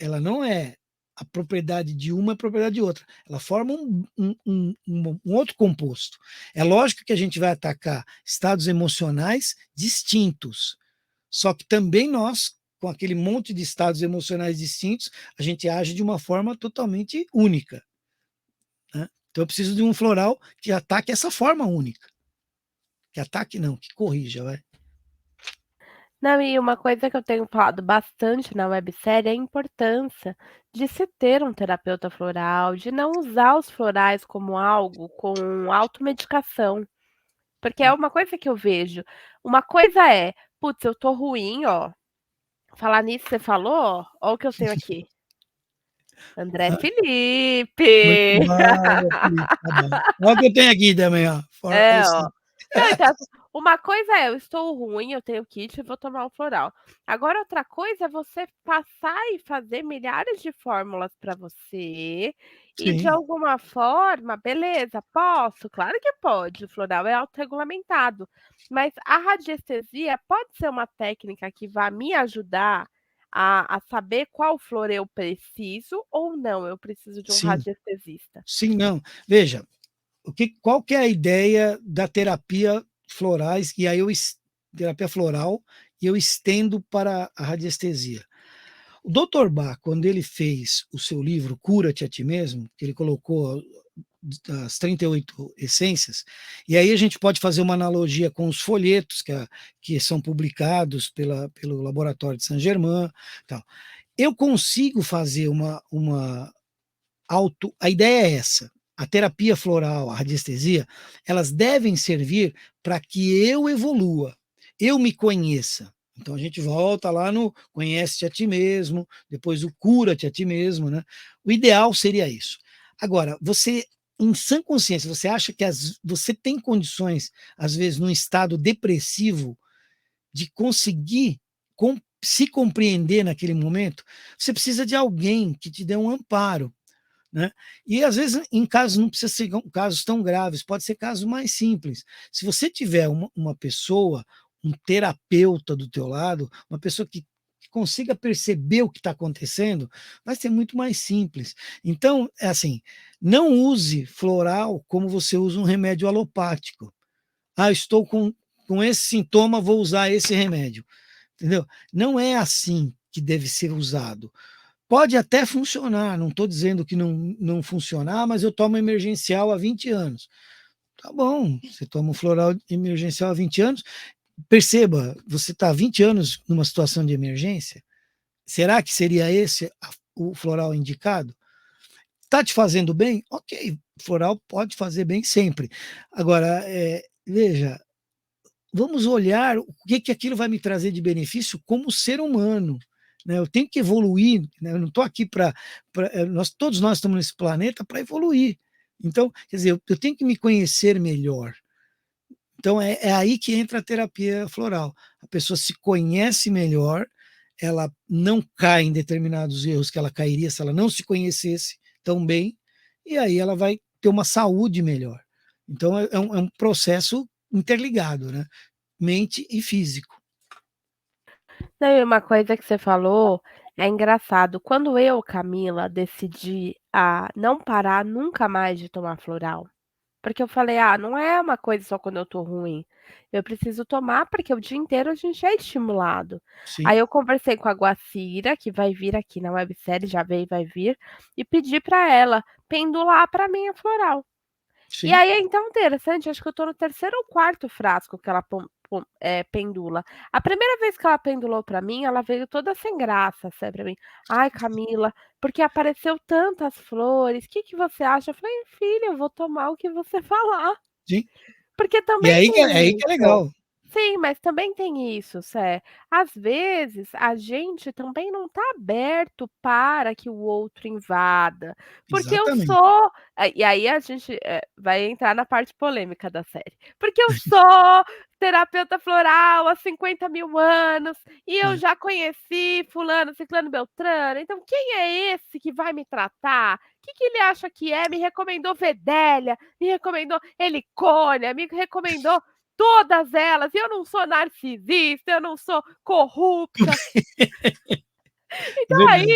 ela não é a propriedade de uma é a propriedade de outra. Ela forma um outro composto. É lógico que a gente vai atacar estados emocionais distintos, só que também nós, com aquele monte de estados emocionais distintos, a gente age de uma forma totalmente única. Né? Então eu preciso de um floral que ataque essa forma única. Que ataque não, que corrija, vai. Não, e uma coisa que eu tenho falado bastante na websérie é a importância de se ter um terapeuta floral, de não usar os florais como algo com automedicação. Porque é uma coisa que eu vejo. Uma coisa é, putz, eu tô ruim, ó. Falar nisso, você falou, ó o que eu tenho aqui. André Ah, muito Felipe. bom, Felipe, tá bom. Olha o que eu tenho aqui também, ó. É, Esse, ó. Não, então, assim, uma coisa é, eu estou ruim, eu tenho kit e vou tomar um floral. Agora, outra coisa é você passar e fazer milhares de fórmulas para você e, de sim, alguma forma, beleza, posso? Claro que pode, o floral é autorregulamentado. Mas a radiestesia pode ser uma técnica que vai me ajudar a saber qual flor eu preciso ou não, eu preciso de um sim, radiestesista. sim, não. Veja, qual que é a ideia da terapia florais, e aí terapia floral, e eu estendo para a radiestesia. O Dr. Bach, quando ele fez o seu livro Cura-te a ti mesmo, que ele colocou as 38 essências, e aí a gente pode fazer uma analogia com os folhetos que são publicados pelo Laboratório de Saint-Germain. Tal. Eu consigo fazer a ideia é essa. A terapia floral, a radiestesia, elas devem servir para que eu evolua, eu me conheça. Então a gente volta lá no conhece-te a ti mesmo, depois o cura-te a ti mesmo, né? O ideal seria isso. Agora, você, em sã consciência, você acha que você tem condições, às vezes, num estado depressivo, de conseguir se compreender naquele momento? Você precisa de alguém que te dê um amparo, né? E às vezes, em casos, não precisa ser casos tão graves, pode ser casos mais simples. Se você tiver uma pessoa, um terapeuta do teu lado, uma pessoa que consiga perceber o que está acontecendo, vai ser muito mais simples. Então, é assim, não use floral como você usa um remédio alopático. Ah, estou com esse sintoma, vou usar esse remédio. Entendeu? Não é assim que deve ser usado. Pode até funcionar, não estou dizendo que não funcionar, mas eu tomo emergencial há 20 anos. Tá bom, você toma um floral emergencial há 20 anos, perceba, você está há 20 anos numa situação de emergência, será que seria esse o floral indicado? Está te fazendo bem? Ok, floral pode fazer bem sempre. Agora, veja, vamos olhar o que aquilo vai me trazer de benefício como ser humano. Né? Eu tenho que evoluir, né? Eu não estou aqui para. Todos nós estamos nesse planeta para evoluir. Então, quer dizer, eu tenho que me conhecer melhor. Então, é aí que entra a terapia floral. A pessoa se conhece melhor, ela não cai em determinados erros que ela cairia se ela não se conhecesse tão bem, e aí ela vai ter uma saúde melhor. Então, é um processo interligado, né? Mente e físico. Não, e uma coisa que você falou é engraçado. Quando eu, Camila, decidi a não parar nunca mais de tomar floral, porque eu falei: "Ah, não é uma coisa só quando eu tô ruim, eu preciso tomar, porque o dia inteiro a gente é estimulado". Sim, Aí eu conversei com a Guacira, que vai vir aqui na websérie, já veio e vai vir, e pedi pra ela pendular pra mim a floral. E sim, aí é então interessante, acho que eu tô no terceiro ou quarto frasco que ela pendula. A primeira vez que ela pendulou pra mim, ela veio toda sem graça, sabe, pra mim: "Ai, Camila, porque apareceu tantas flores, que você acha?" Eu falei: "Filha, eu vou tomar o que você falar". sim. Porque E também aí que é tem isso. legal. Sim, mas também tem isso, às vezes a gente também não está aberto para que o outro invada, porque eu Exatamente. sou e aí a gente, vai entrar na parte polêmica da série, porque eu sou terapeuta floral há 50.000 anos, e eu É. já conheci fulano, ciclano, beltrano, então quem é esse que vai me tratar? Que ele acha que é? Me recomendou Vedélia, me recomendou Helicônia, me recomendou todas elas, e eu não sou narcisista, eu não sou corrupta. Então Verdade.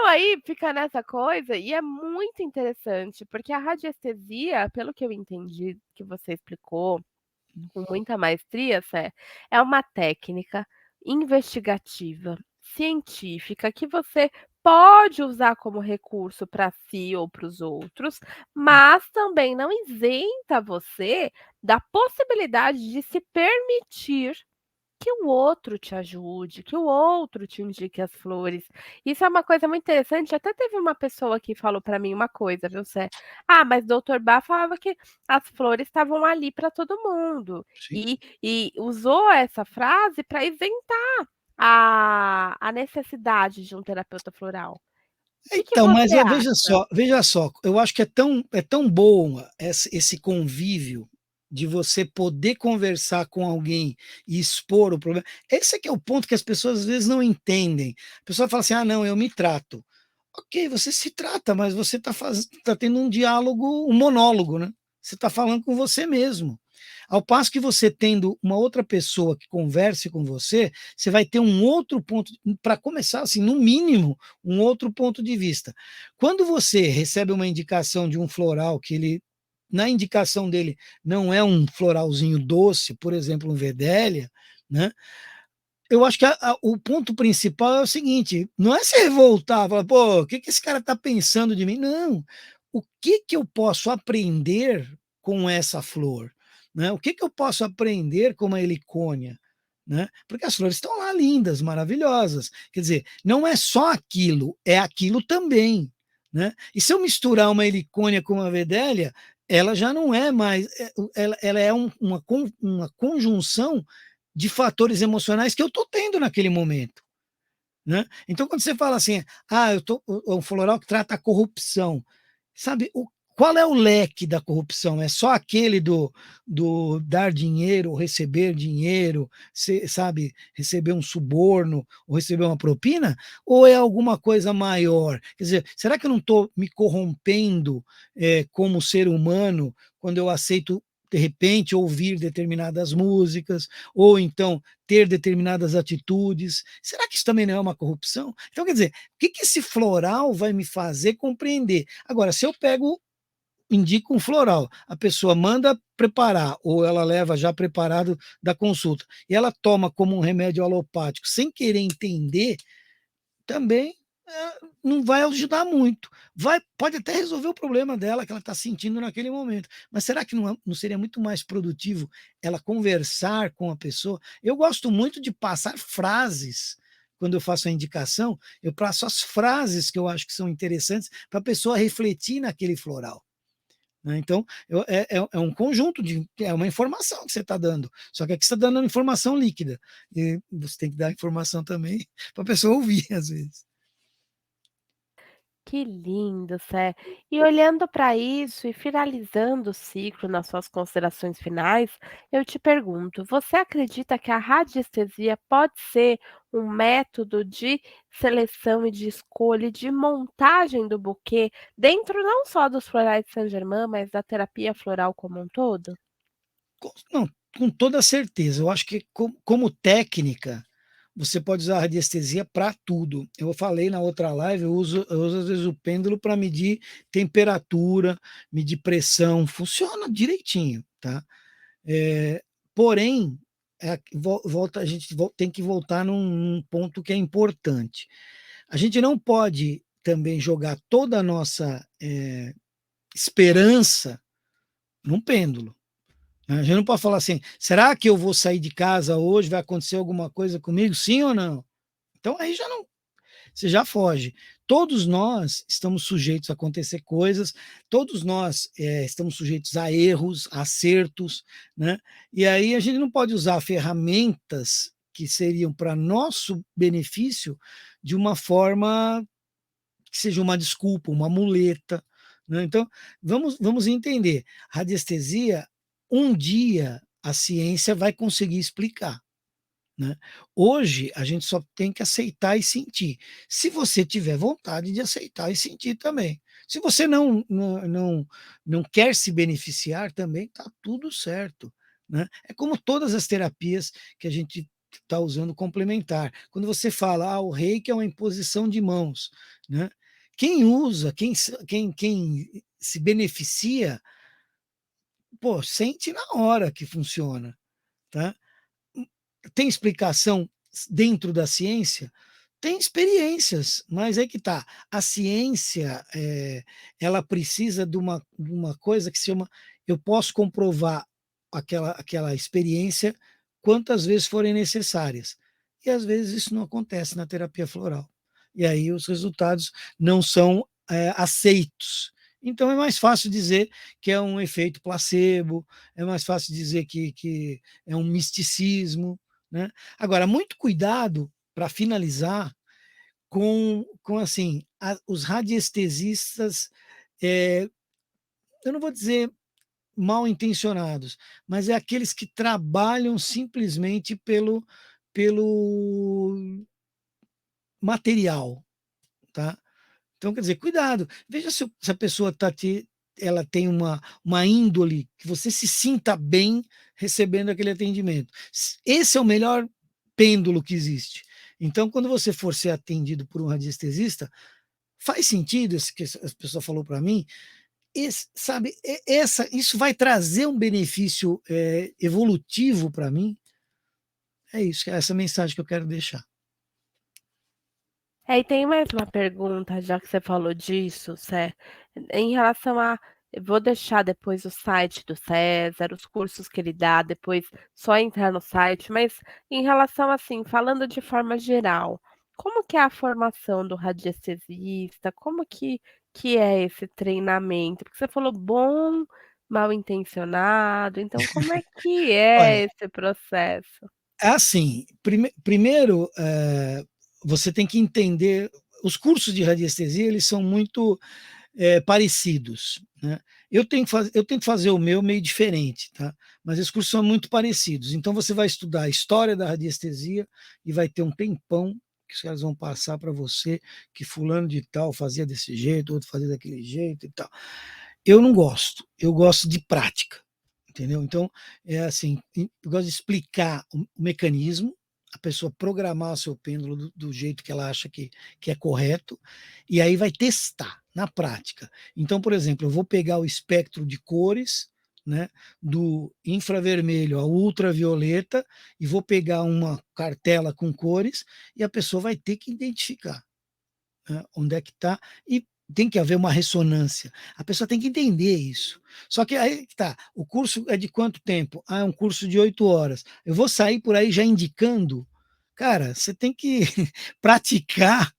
aí fica nessa coisa e é muito interessante, porque a radiestesia, pelo que eu entendi que você explicou com muita maestria, é uma técnica investigativa, científica, que você pode usar como recurso para si ou para os outros, mas também não isenta você da possibilidade de se permitir que o outro te ajude, que o outro te indique as flores. Isso é uma coisa muito interessante, até teve uma pessoa que falou para mim uma coisa, viu, "Ah, mas doutor Bá falava que as flores estavam ali para todo mundo", Sim. e usou essa frase para isentar a necessidade de um terapeuta floral. O que que Então, mas você é, acha? veja só, eu acho que é tão bom esse convívio de você poder conversar com alguém e expor o problema. Esse é que é o ponto que as pessoas às vezes não entendem. A pessoa fala assim: "Ah, não, eu me trato". Ok, você se trata, mas você está tendo um diálogo, um monólogo, né? Você está falando com você mesmo. Ao passo que você tendo uma outra pessoa que converse com você, você vai ter um outro ponto, para começar, assim, no mínimo, um outro ponto de vista. Quando você recebe uma indicação de um floral que ele, na indicação dele, não é um floralzinho doce, por exemplo, um vedélia, né? Eu acho que o ponto principal é o seguinte, não é se revoltar, falar: "Pô, o que que esse cara está pensando de mim?" Não, o que que eu posso aprender com essa flor, né? O que que eu posso aprender com uma helicônia, né? Porque as flores estão lá lindas, maravilhosas, quer dizer, não é só aquilo, é aquilo também, né? E se eu misturar uma helicônia com uma vedélia, ela já não é mais, ela é uma conjunção de fatores emocionais que eu estou tendo naquele momento, né? Então, quando você fala assim, eu tô, o floral que trata a corrupção, sabe? Qual é o leque da corrupção? É só aquele do dar dinheiro, ou receber dinheiro, sabe? Receber um suborno, ou receber uma propina? Ou é alguma coisa maior? Quer dizer, será que eu não estou me corrompendo como ser humano quando eu aceito de repente ouvir determinadas músicas, ou então ter determinadas atitudes. Será que isso também não é uma corrupção? Então, quer dizer, o que, que esse floral vai me fazer compreender? Agora, se eu pego, indico um floral, a pessoa manda preparar, ou ela leva já preparado da consulta, e ela toma como um remédio alopático, sem querer entender, também não vai ajudar muito. Pode até resolver o problema dela que ela está sentindo naquele momento. Mas será que não seria muito mais produtivo ela conversar com a pessoa? Eu gosto muito de passar frases. Quando eu faço a indicação, eu passo as frases que eu acho que são interessantes para a pessoa refletir naquele floral, né? Então, é um conjunto é uma informação que você está dando. Só que aqui você está dando informação líquida. E você tem que dar informação também para a pessoa ouvir, às vezes. Que lindo, E olhando para isso e finalizando o ciclo nas suas considerações finais, eu te pergunto: você acredita que a radiestesia pode ser um método de seleção e de escolha e de montagem do buquê dentro não só dos florais de Saint-Germain, mas da terapia floral como um todo? Não, com toda certeza. Eu acho que como técnica, você pode usar a radiestesia para tudo. Eu falei na outra live, eu uso às vezes o pêndulo para medir temperatura, medir pressão, funciona direitinho, tá? Eh, Porém, volta, a gente tem que voltar num ponto que é importante. A gente não pode também jogar toda a nossa esperança num pêndulo. A gente não pode falar assim: será que eu vou sair de casa hoje? Vai acontecer alguma coisa comigo? Sim ou não? Então aí já não, você já foge. Todos nós estamos sujeitos a acontecer coisas, todos nós estamos sujeitos a erros, a acertos, né? E aí a gente não pode usar ferramentas que seriam para nosso benefício de uma forma que seja uma desculpa, uma muleta, né? Então, vamos entender. Radiestesia, um dia a ciência vai conseguir explicar, né? Hoje a gente só tem que aceitar e sentir. Se você tiver vontade de aceitar e sentir também. Se você não quer se beneficiar também, está tudo certo, né? É como todas as terapias que a gente está usando complementar. Quando você fala, o reiki é uma imposição de mãos, né? Quem usa, quem se beneficia, pô, sente na hora que funciona, tá? Tem explicação dentro da ciência? Tem experiências, mas é que tá. A ciência, ela precisa de uma coisa que se chama, eu posso comprovar aquela experiência quantas vezes forem necessárias. E às vezes isso não acontece na terapia floral. E aí os resultados não são aceitos. Então é mais fácil dizer que é um efeito placebo, é mais fácil dizer que é um misticismo, né? Agora, muito cuidado para finalizar com assim, os radiestesistas, é, eu não vou dizer mal intencionados, mas é aqueles que trabalham simplesmente pelo material, tá? Então, quer dizer, cuidado, veja se a pessoa ela tem uma índole que você se sinta bem recebendo aquele atendimento. Esse é o melhor pêndulo que existe. Então, quando você for ser atendido por um radiestesista, faz sentido isso que a pessoa falou para mim, sabe, isso vai trazer um benefício evolutivo para mim. É isso, é essa mensagem que eu quero deixar. E tem mais uma pergunta, já que você falou disso, em relação a eu vou deixar depois o site do César, os cursos que ele dá, depois só entrar no site, mas em relação, assim, falando de forma geral, como que é a formação do radiestesista? Como que é esse treinamento? Porque você falou bom, mal intencionado, então como é que Olha, é esse processo? é assim, primeiro, você tem que entender, os cursos de radiestesia, eles são muito parecidos, né? Eu tento fazer o meu meio diferente, tá? Mas os cursos são muito parecidos. Então você vai estudar a história da radiestesia e vai ter um tempão que os caras vão passar para você que fulano de tal fazia desse jeito, outro fazia daquele jeito e tal. Eu não gosto, eu gosto de prática, entendeu? Então, é assim, eu gosto de explicar o mecanismo, a pessoa programar o seu pêndulo do jeito que ela acha que é correto, e aí vai testar na prática. Então, por exemplo, eu vou pegar o espectro de cores, né, do infravermelho ao ultravioleta, e vou pegar uma cartela com cores, e a pessoa vai ter que identificar, né, onde é que está, e tem que haver uma ressonância. A pessoa tem que entender isso. Só que aí está, o curso é de quanto tempo? É um curso de 8 horas. Eu vou sair por aí já indicando, cara, você tem que praticar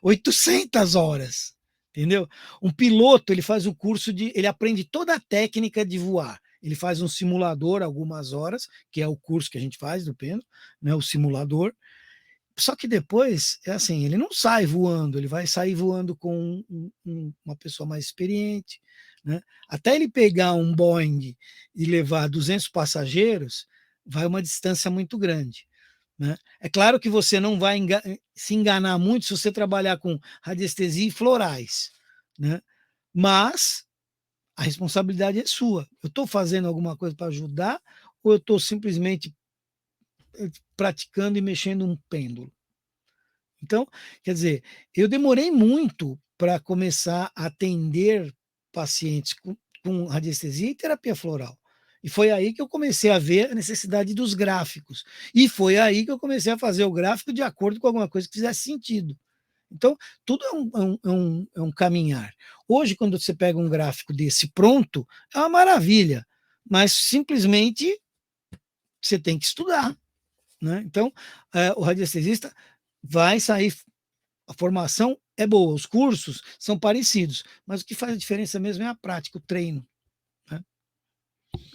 800 horas, entendeu? Um piloto, ele faz o curso ele aprende toda a técnica de voar. Ele faz um simulador algumas horas, que é o curso que a gente faz do pêndulo, né, o simulador, só que depois, é assim, ele não sai voando, ele vai sair voando com uma pessoa mais experiente, né? Até ele pegar um Boeing e levar 200 passageiros, vai uma distância muito grande, né? É claro que você não vai se enganar muito se você trabalhar com radiestesia e florais, né? Mas a responsabilidade é sua. Eu estou fazendo alguma coisa para ajudar ou eu estou simplesmente praticando e mexendo um pêndulo? Então, quer dizer, eu demorei muito para começar a atender pacientes com radiestesia e terapia floral. E foi aí que eu comecei a ver a necessidade dos gráficos. E foi aí que eu comecei a fazer o gráfico de acordo com alguma coisa que fizesse sentido. Então, tudo é um caminhar. Hoje, quando você pega um gráfico desse pronto, é uma maravilha, mas simplesmente você tem que estudar, né? Então, o radiestesista vai sair, a formação é boa, os cursos são parecidos, mas o que faz a diferença mesmo é a prática, o treino, né?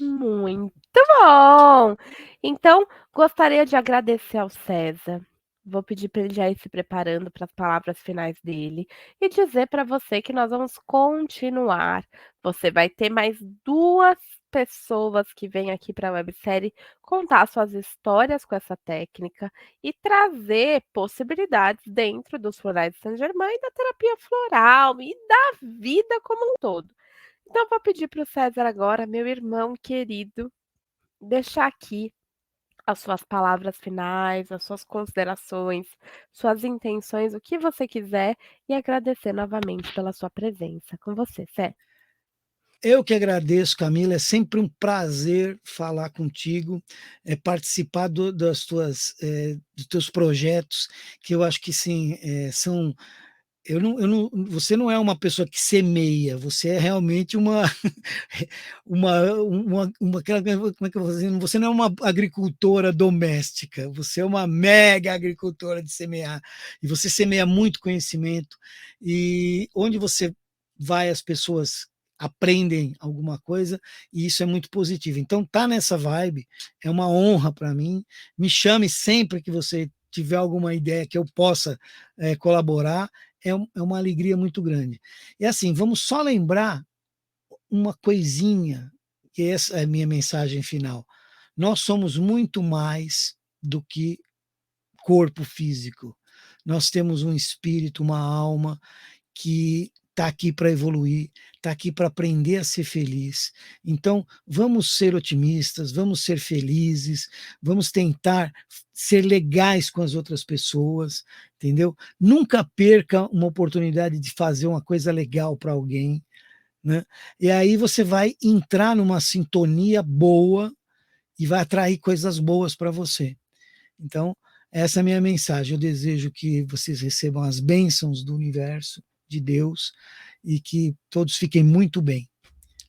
Muito bom! Então, gostaria de agradecer ao César. Vou pedir para ele já ir se preparando para as palavras finais dele e dizer para você que nós vamos continuar. Você vai ter mais 2 pessoas que vêm aqui para a websérie contar suas histórias com essa técnica e trazer possibilidades dentro dos florais de Saint-Germain e da terapia floral e da vida como um todo. Então, vou pedir para o César agora, meu irmão querido, deixar aqui as suas palavras finais, as suas considerações, suas intenções, o que você quiser, e agradecer novamente pela sua presença. Com você, Sé. Eu que agradeço, Camila, é sempre um prazer falar contigo, participar dos teus projetos, que eu acho que sim, são eu não você não é uma pessoa que semeia, você é realmente como é que eu vou dizer? Você não é uma agricultora doméstica, você é uma mega agricultora de semear, e você semeia muito conhecimento, e onde você vai, as pessoas aprendem alguma coisa, e isso é muito positivo. Então, tá nessa vibe é uma honra para mim. Me chame sempre que você tiver alguma ideia que eu possa colaborar, é uma alegria muito grande. E assim, vamos só lembrar uma coisinha, que essa é a minha mensagem final. Nós somos muito mais do que corpo físico. Nós temos um espírito, uma alma que está aqui para evoluir, está aqui para aprender a ser feliz. Então, vamos ser otimistas, vamos ser felizes, vamos tentar ser legais com as outras pessoas, entendeu? Nunca perca uma oportunidade de fazer uma coisa legal para alguém, né? E aí você vai entrar numa sintonia boa e vai atrair coisas boas para você. Então, essa é a minha mensagem. Eu desejo que vocês recebam as bênçãos do universo, de Deus, e que todos fiquem muito bem.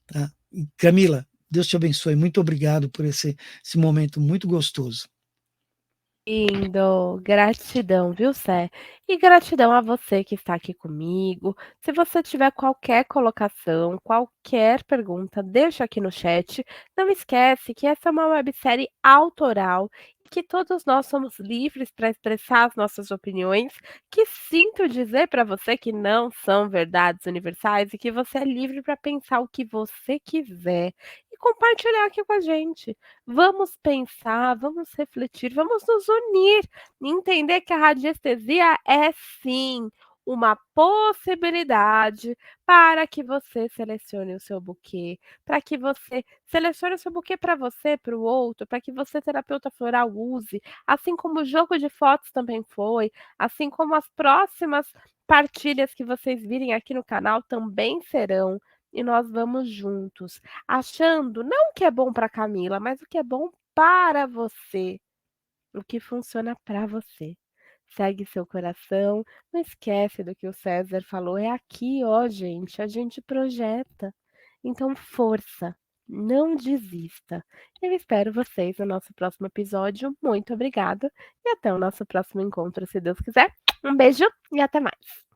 Tá? E, Camila, Deus te abençoe. Muito obrigado por esse momento muito gostoso. Lindo, gratidão, viu, Sé? E gratidão a você que está aqui comigo. Se você tiver qualquer colocação, qualquer pergunta, deixa aqui no chat. Não esquece que essa é uma websérie autoral e que todos nós somos livres para expressar as nossas opiniões, que sinto dizer para você que não são verdades universais e que você é livre para pensar o que você quiser e compartilhar aqui com a gente. Vamos pensar, vamos refletir, vamos nos unir e entender que a radiestesia é sim uma possibilidade para que você selecione o seu buquê, para que você selecione o seu buquê para você, para o outro, para que você, terapeuta floral, use, assim como o jogo de fotos também foi, assim como as próximas partilhas que vocês virem aqui no canal também serão, e nós vamos juntos achando não o que é bom para Camila, mas o que é bom para você, o que funciona para você. Segue seu coração, não esquece do que o César falou, é aqui, ó, gente, a gente projeta. Então, força, não desista. Eu espero vocês no nosso próximo episódio. Muito obrigada e até o nosso próximo encontro, se Deus quiser. Um beijo e até mais.